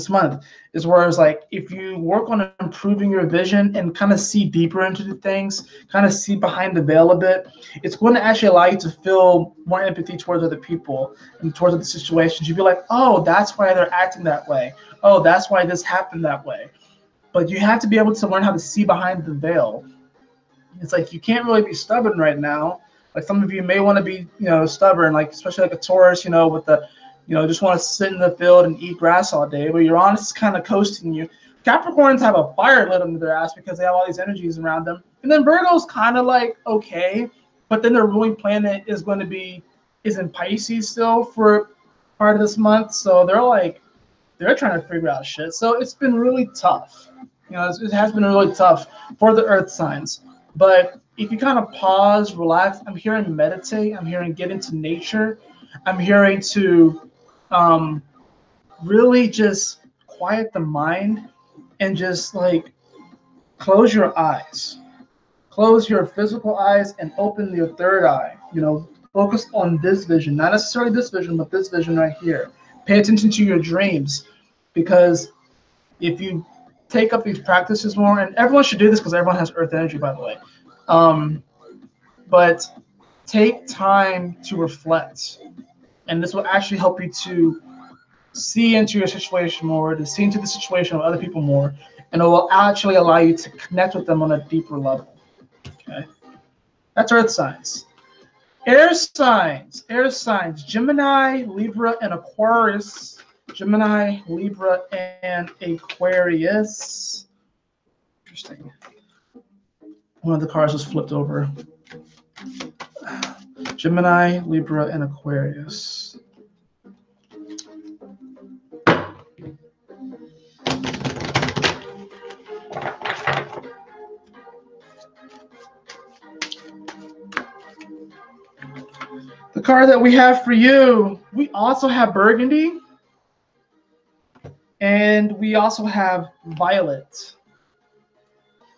is where it's like, if you work on improving your vision and kind of see deeper into the things, kind of see behind the veil a bit, it's going to actually allow you to feel more empathy towards other people and towards other situations. You'd be like, oh, that's why they're acting that way. Oh, that's why this happened that way. But you have to be able to learn how to see behind the veil. It's like, you can't really be stubborn right now. Like some of you may want to be, stubborn, like especially like a Taurus, with the, just want to sit in the field and eat grass all day. But Uranus is kind of coasting you. Capricorns have a fire lit under their ass because they have all these energies around them. And then Virgo's kind of like okay, but then their ruling planet is in Pisces still for part of this month. So they're trying to figure out shit. So it's been really tough. It has been really tough for the earth signs. But if you kind of pause, relax, I'm hearing meditate, I'm hearing get into nature, I'm hearing to really just quiet the mind and just like close your eyes. Close your physical eyes and open your third eye. Focus on this vision, not necessarily this vision, but this vision right here. Pay attention to your dreams, because if you take up these practices more, and everyone should do this because everyone has earth energy, by the way. But take time to reflect, and this will actually help you to see into your situation more, to see into the situation of other people more, and it will actually allow you to connect with them on a deeper level. Okay, that's earth signs. Air signs, Gemini, Libra, and Aquarius. Gemini, Libra, and Aquarius. Interesting. One of the cards was flipped over. Gemini, Libra, and Aquarius. The card that we have for you, we also have Burgundy, and we also have Violet.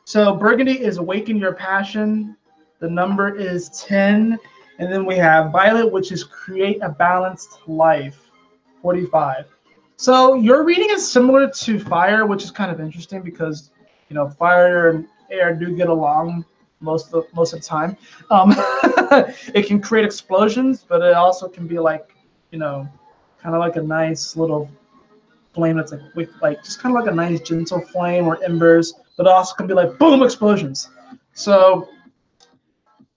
So Burgundy is awaken your passion. The number is 10. And then we have Violet, which is create a balanced life, 45. So your reading is similar to Fire, which is kind of interesting because, fire and air do get along most of the time. It can create explosions, but it also can be like, kind of like a nice little flame that's like just kind of like a nice gentle flame or embers, but it also can be like boom explosions. So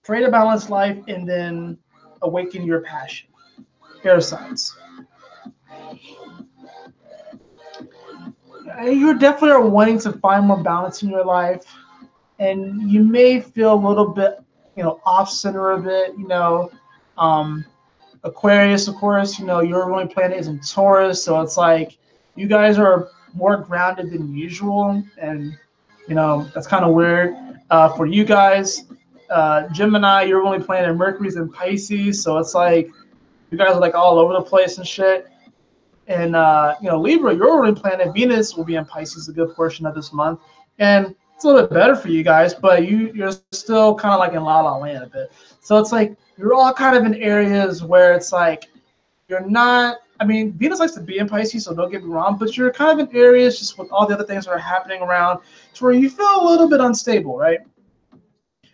create a balanced life and then awaken your passion. Air signs. You definitely are wanting to find more balance in your life, and you may feel a little bit off center a bit. Um, Aquarius, of course, your ruling planet is in Taurus, so it's like you guys are more grounded than usual, and that's kind of weird for you guys. Gemini, your ruling planet Mercury's in Pisces, so it's like you guys are like all over the place and shit. And Libra, your ruling planet Venus will be in Pisces a good portion of this month, and it's a little bit better for you guys, but you're still kind of like in la la land a bit. So it's like you're all kind of in areas where it's like you're not. I mean, Venus likes to be in Pisces, so don't get me wrong, but you're kind of in areas just with all the other things that are happening around to where you feel a little bit unstable, right?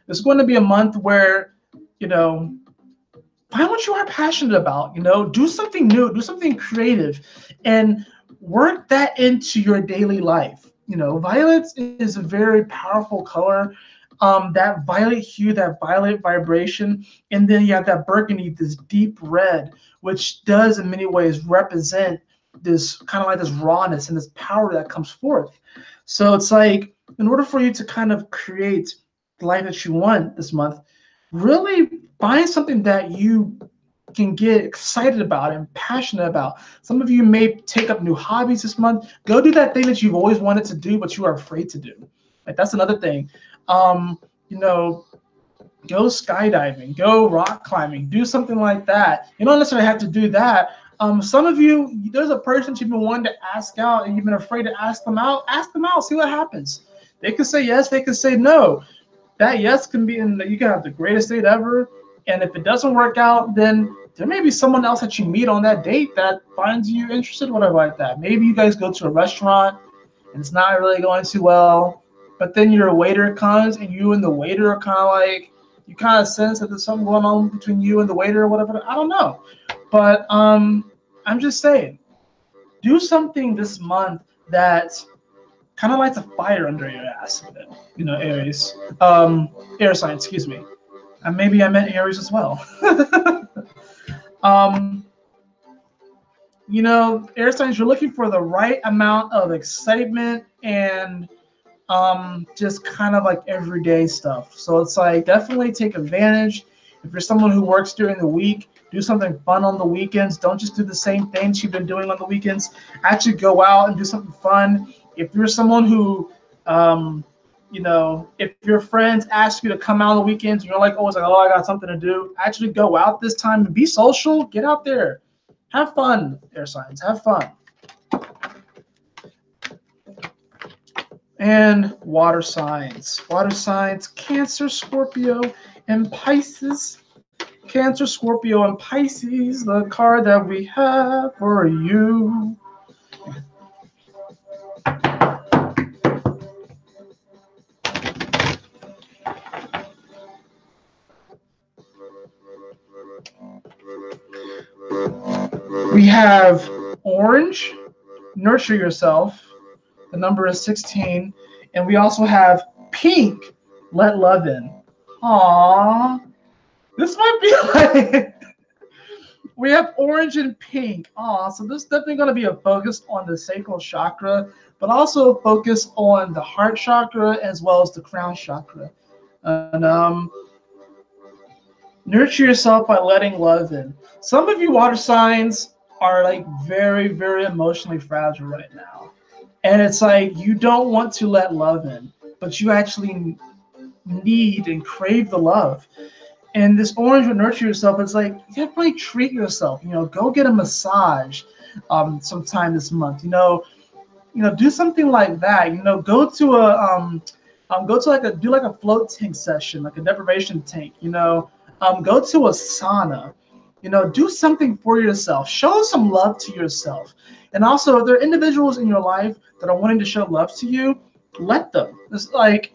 It's going to be a month where find what you are passionate about, do something new, do something creative, and work that into your daily life. Violet is a very powerful color. That violet hue, that violet vibration, and then you have that burgundy, this deep red, which does in many ways represent this kind of like this rawness and this power that comes forth. So it's like, in order for you to kind of create the life that you want this month, really find something that you can get excited about and passionate about. Some of you may take up new hobbies this month. Go do that thing that you've always wanted to do, but you are afraid to do. Like, that's another thing. Go skydiving, go rock climbing, do something like that. You don't necessarily have to do that. Some of you, there's a person you've been wanting to ask out and you've been afraid to ask them out. Ask them out, see what happens. They can say yes, they can say no. That yes can be you can have the greatest date ever, and if it doesn't work out, then there may be someone else that you meet on that date that finds you interested, whatever like that. Maybe you guys go to a restaurant and it's not really going too well, but then your waiter comes and you and the waiter are kind of like, you kind of sense that there's something going on between you and the waiter or whatever. I don't know, but I'm just saying, do something this month that kind of lights a fire under your ass a bit, Aries. Air sign, excuse me. And maybe I meant Aries as well. Air signs, you're looking for the right amount of excitement and just kind of like everyday stuff. So it's like, definitely take advantage. If you're someone who works during the week, do something fun on the weekends. Don't just do the same things you've been doing on the weekends. Actually go out and do something fun. If you're someone who, if your friends ask you to come out on the weekends, you're like, I got something to do. Actually go out this time and be social. Get out there. Have fun, air signs. Have fun. And water signs. Water signs, Cancer, Scorpio, and Pisces. Cancer, Scorpio, and Pisces, the card that we have for you. We have orange, nurture yourself. The number is 16. And we also have pink, let love in. Aww. This might be like, we have orange and pink. Aww, so this is definitely going to be a focus on the sacral chakra, but also a focus on the heart chakra as well as the crown chakra. And nurture yourself by letting love in. Some of you water signs are like very, very emotionally fragile right now. And it's like you don't want to let love in, but you actually need and crave the love. And this orange will nurture yourself. It's like, definitely treat yourself. Go get a massage sometime this month. Do something like that. Go to do a float tank session, like a deprivation tank. Go to a sauna. Do something for yourself. Show some love to yourself. And also, if there are individuals in your life that are wanting to show love to you, let them. It's like,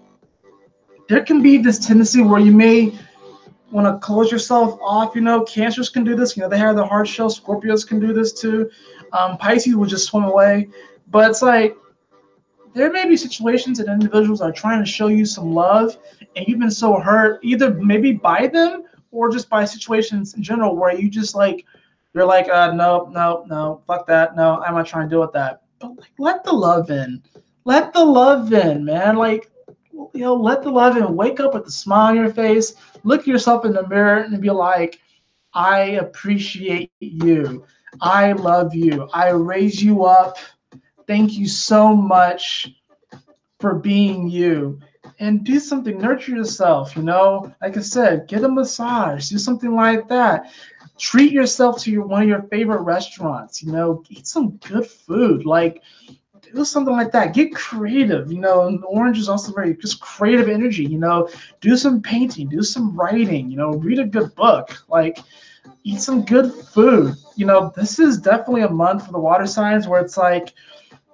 there can be this tendency where you may want to close yourself off. Cancers can do this. They have the hard shell. Scorpios can do this too. Pisces will just swim away. But it's like, there may be situations that individuals are trying to show you some love, and you've been so hurt, either maybe by them or just by situations in general, where you just like, you're like, no, fuck that. No, I'm not trying to deal with that. But like, let the love in. Let the love in, man. Like, let the love in. Wake up with a smile on your face. Look yourself in the mirror and be like, I appreciate you. I love you. I raise you up. Thank you so much for being you. And do something, nurture yourself, Like I said, get a massage, do something like that. Treat yourself to one of your favorite restaurants, eat some good food. Like, do something like that. Get creative, and orange is also very just creative energy, do some painting, do some writing, read a good book, like eat some good food. This is definitely a month for the water signs where it's like,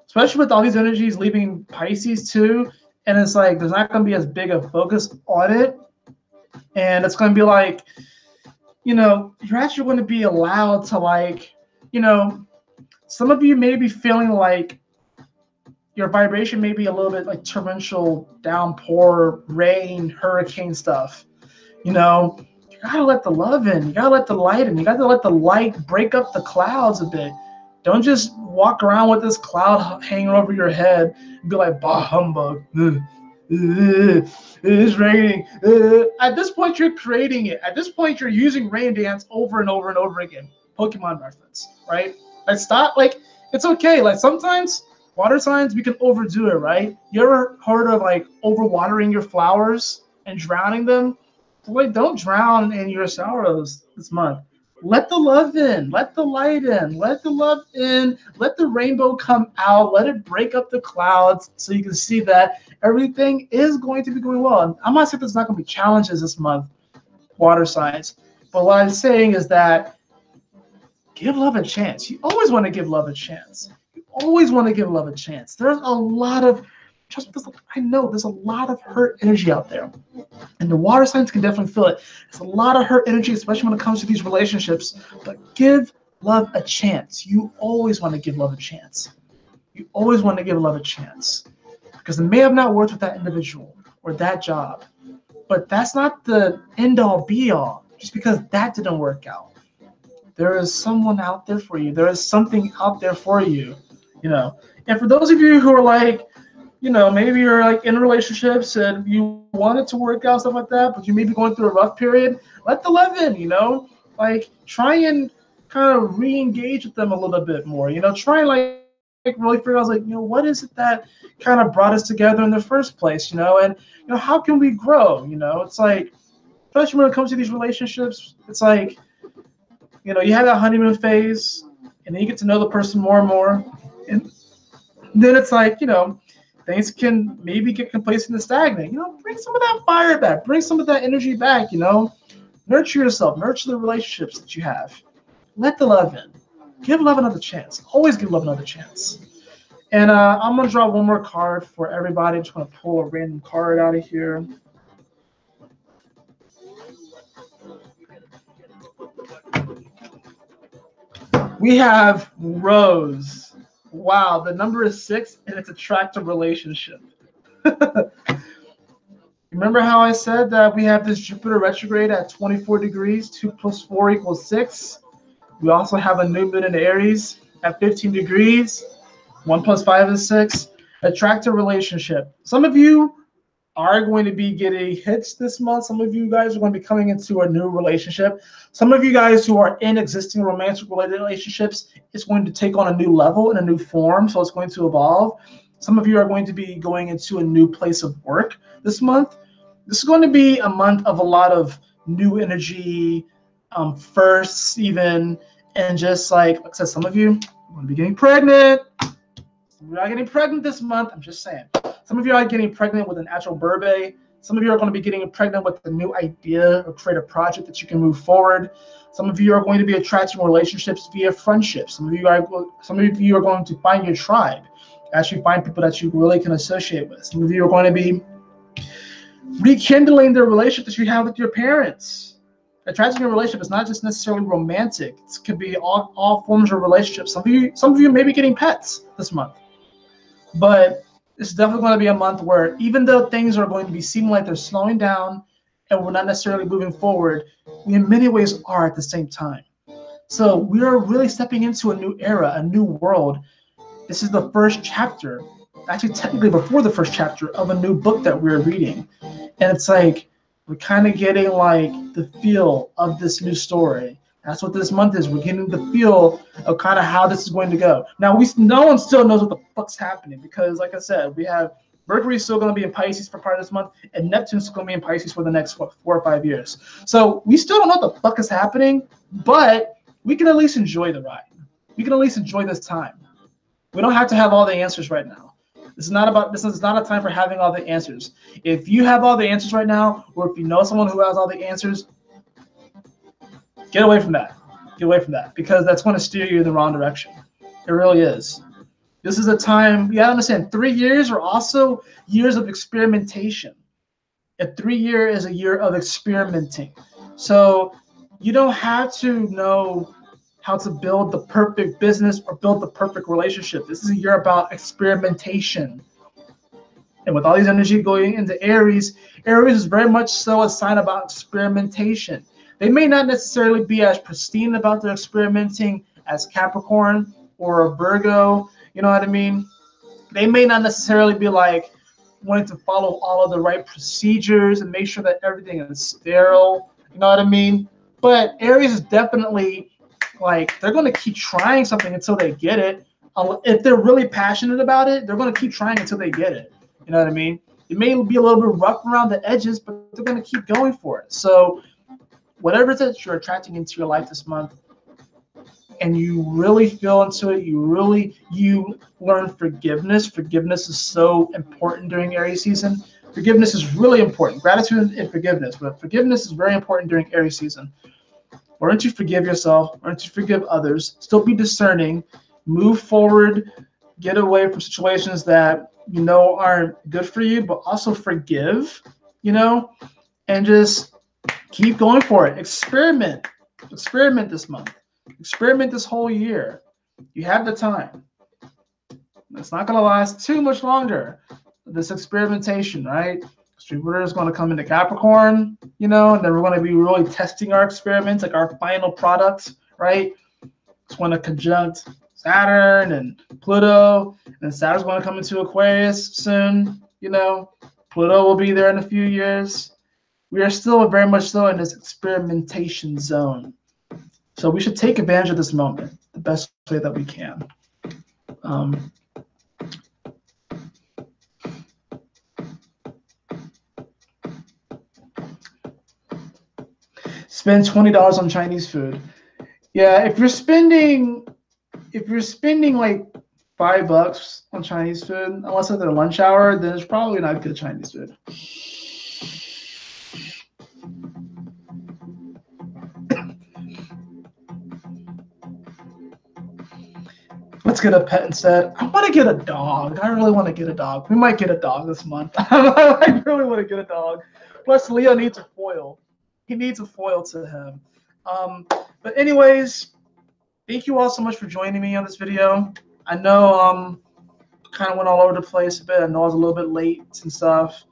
especially with all these energies leaving Pisces too, and it's like there's not going to be as big a focus on it, and it's going to be like, you're actually going to be allowed to, like, some of you may be feeling like your vibration may be a little bit like torrential downpour, rain, hurricane stuff. You gotta let the love in. You gotta let the light in. You gotta let the light break up the clouds a bit. Don't just walk around with this cloud hanging over your head and be like, bah humbug. It's raining. At this point, you're creating it. At this point, you're using rain dance over and over and over again. Pokemon reference, right? Like, stop. Like, it's okay. Like, sometimes water signs, we can overdo it, right? You ever heard of like overwatering your flowers and drowning them? Boy, don't drown in your sorrows this month. Let the love in. Let the light in. Let the love in. Let the rainbow come out. Let it break up the clouds so you can see that everything is going to be going well. And I'm not saying there's not going to be challenges this month, water signs. But what I'm saying is that give love a chance. You always want to give love a chance. You always want to give love a chance. There's a lot of, I know there's a lot of hurt energy out there. And the water signs can definitely feel it. There's a lot of hurt energy, especially when it comes to these relationships. But give love a chance. You always want to give love a chance. You always want to give love a chance. Because it may have not worked with that individual or that job. But that's not the end-all, be-all. Just because that didn't work out. There is someone out there for you. There is something out there for you. And for those of you who are like, maybe you're like in relationships and you want it to work out, stuff like that, but you may be going through a rough period, let the love in, like try and kind of re-engage with them a little bit more, try and like really figure out, like, what is it that kind of brought us together in the first place, and how can we grow, it's like, especially when it comes to these relationships, it's like, you have that honeymoon phase and then you get to know the person more and more, and then it's like, things can maybe get complacent and stagnant. Bring some of that fire back. Bring some of that energy back, Nurture yourself. Nurture the relationships that you have. Let the love in. Give love another chance. Always give love another chance. And I'm going to draw one more card for everybody. I'm just going to pull a random card out of here. We have Rose. Wow, the number is 6, and it's a attractive relationship. Remember how I said that we have this Jupiter retrograde at 24 degrees, 2 + 4 = 6. We also have a new moon in Aries at 15 degrees, 1 + 5 is 6. Attractive relationship. Some of you are going to be getting hits this month. Some of you guys are going to be coming into a new relationship. Some of you guys who are in existing romantic relationships, it's going to take on a new level and a new form, so it's going to evolve. Some of you are going to be going into a new place of work this month. This is going to be a month of a lot of new energy, firsts even, and just like I said, some of you are going to be getting pregnant. You're not getting pregnant this month. I'm just saying. Some of you are getting pregnant with an astral burbae. Some of you are going to be getting pregnant with a new idea or create a project that you can move forward. Some of you are going to be attracting relationships via friendships. Some of you are going to find your tribe. Actually find people that you really can associate with. Some of you are going to be rekindling the relationship that you have with your parents. Attracting a relationship is not just necessarily romantic. It could be all forms of relationships. Some of you may be getting pets this month. But it's definitely going to be a month where even though things are going to be seeming like they're slowing down and we're not necessarily moving forward, we in many ways are at the same time. So we are really stepping into a new era, a new world. This is the first chapter actually technically before the first chapter of a new book that we're reading. And it's like, we're kind of getting like the feel of this new story. That's what this month is. We're getting the feel of kind of how this is going to go. Now, no one still knows what the fuck's happening because, like I said, we have Mercury still going to be in Pisces for part of this month, and Neptune's going to be in Pisces for the next 4 or 5 years. So we still don't know what the fuck is happening, but we can at least enjoy the ride. We can at least enjoy this time. We don't have to have all the answers right now. This is not a time for having all the answers. If you have all the answers right now, or if you know someone who has all the answers, get away from that. Get away from that, because that's going to steer you in the wrong direction. It really is. This is a time, you gotta understand, 3 years are also years of experimentation. A 3 year is a year of experimenting. So you don't have to know how to build the perfect business or build the perfect relationship. This is a year about experimentation. And with all these energy going into Aries, Aries is very much so a sign about experimentation. They may not necessarily be as pristine about their experimenting as Capricorn or a Virgo, you know what I mean? They may not necessarily be like wanting to follow all of the right procedures and make sure that everything is sterile, you know what I mean? But Aries is definitely like, they're going to keep trying something until they get it. If they're really passionate about it, they're going to keep trying until they get it. You know what I mean? It may be a little bit rough around the edges, but they're going to keep going for it. So whatever it is that you're attracting into your life this month, and you really feel into it, you learn forgiveness. Forgiveness is so important during Aries season. Forgiveness is really important. Gratitude and forgiveness, but forgiveness is very important during Aries season. Learn to forgive yourself, learn to forgive others, still be discerning, move forward, get away from situations that you know aren't good for you, but also forgive, you know, and just keep going for it. Experiment this month. Experiment this whole year. You have the time. It's not going to last too much longer, this experimentation, right? Jupiter is going to come into Capricorn, you know, and then we're going to be really testing our experiments, like our final products, right? It's going to conjunct Saturn and Pluto, and Saturn's going to come into Aquarius soon, you know. Pluto will be there in a few years. We are still very much so in this experimentation zone. So we should take advantage of this moment the best way that we can. Spend $20 on Chinese food. Yeah, if you're spending like $5 on Chinese food, unless it's at a lunch hour, then it's probably not good Chinese food. Let's get a pet instead. I want to get a dog. I really want to get a dog. We might get a dog this month. I really want to get a dog. Plus, Leo needs a foil. He needs a foil to him. But anyways, thank you all so much for joining me on this video. I know kind of went all over the place a bit. I know I was a little bit late and stuff,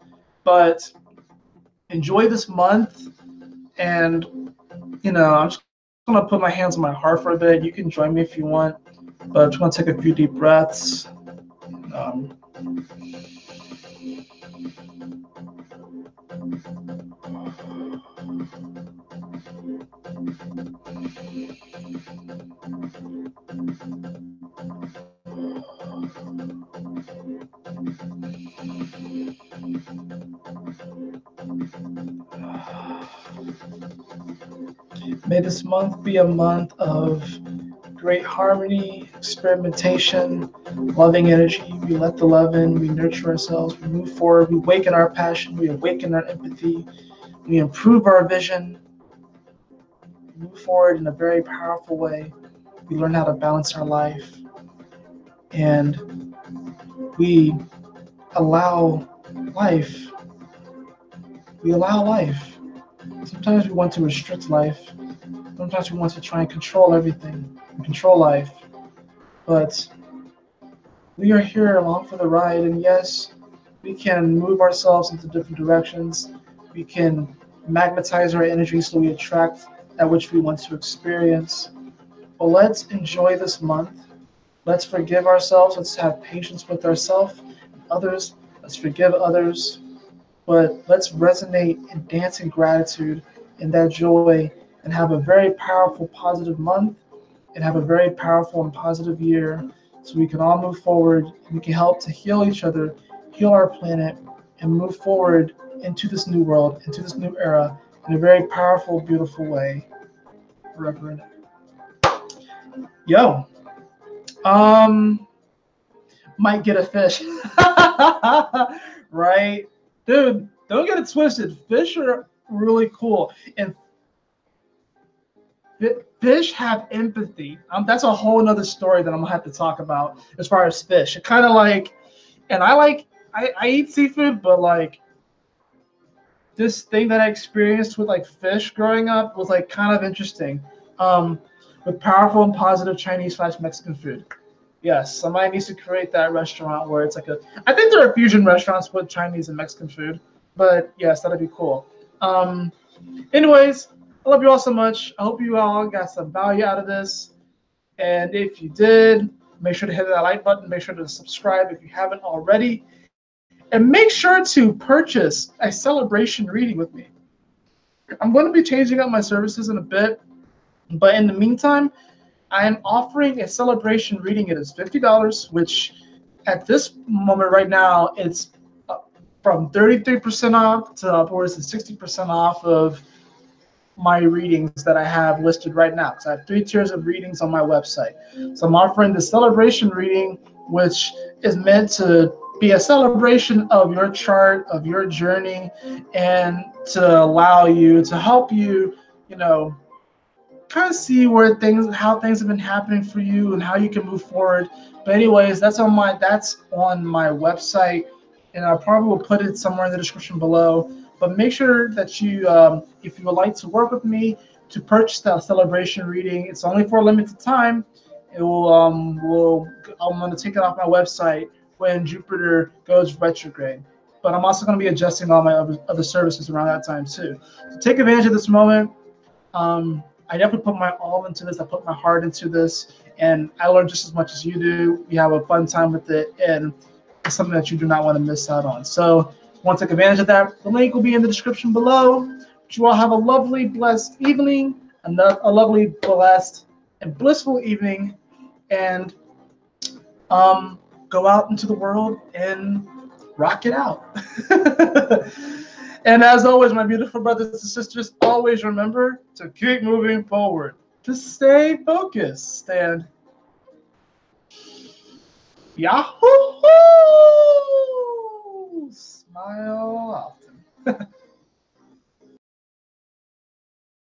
but enjoy this month. And you know, I'm just gonna put my hands on my heart for a bit. You can join me if you want, but I'm just gonna take a few deep breaths. May this month be a month of great harmony, experimentation, loving energy. We let the love in, we nurture ourselves, we move forward, we awaken our passion, we awaken our empathy, we improve our vision, we move forward in a very powerful way. We learn how to balance our life, and we allow life. We allow life. Sometimes we want to restrict life. Sometimes we want to try and control everything and control life. But we are here along for the ride, and yes, we can move ourselves into different directions. We can magnetize our energy so we attract that which we want to experience. But let's enjoy this month. Let's forgive ourselves. Let's have patience with ourselves. others. Let's forgive others. But let's resonate and dance in gratitude in that joy and have a very powerful, positive month and have a very powerful and positive year so we can all move forward and we can help to heal each other, heal our planet, and move forward into this new world, into this new era in a very powerful, beautiful way. Forever and ever. Yo, um, might get a fish. Right? Dude, don't get it twisted. Fish are really cool. And fish have empathy. That's a whole nother story that I'm gonna have to talk about as far as fish. It kind of like, and I eat seafood, but like this thing that I experienced with like fish growing up was like kind of interesting. Um, with powerful and positive Chinese / Mexican food. Yes, somebody needs to create that restaurant where it's like a. I think there are fusion restaurants with Chinese and Mexican food, but yes, that'd be cool. Um, Anyways, I love you all so much. I hope you all got some value out of this. And if you did, make sure to hit that like button. Make sure to subscribe if you haven't already. And make sure to purchase a celebration reading with me. I'm going to be changing up my services in a bit. But in the meantime, I am offering a celebration reading. It is $50, which at this moment right now, it's from 33% off to upwards to 60% off of my readings that I have listed right now. So I have 3 tiers of readings on my website. So I'm offering the celebration reading, which is meant to be a celebration of your chart, of your journey, and to allow you, to help you, you know, kind of see how things have been happening for you and how you can move forward. But anyways, that's on my website, and I probably will put it somewhere in the description below. But make sure that you, if you would like to work with me to purchase that celebration reading, it's only for a limited time. It I'm going to take it off my website when Jupiter goes retrograde. But I'm also going to be adjusting all my other services around that time too. So take advantage of this moment. I definitely put my all into this. I put my heart into this, and I learned just as much as you do. You have a fun time with it, and it's something that you do not want to miss out on. So, want to take advantage of that? The link will be in the description below. But you all have a lovely, blessed evening, a lovely, blessed, and blissful evening, and go out into the world and rock it out. And as always, my beautiful brothers and sisters, always remember to keep moving forward, to stay focused, and Yahoo! Smile often.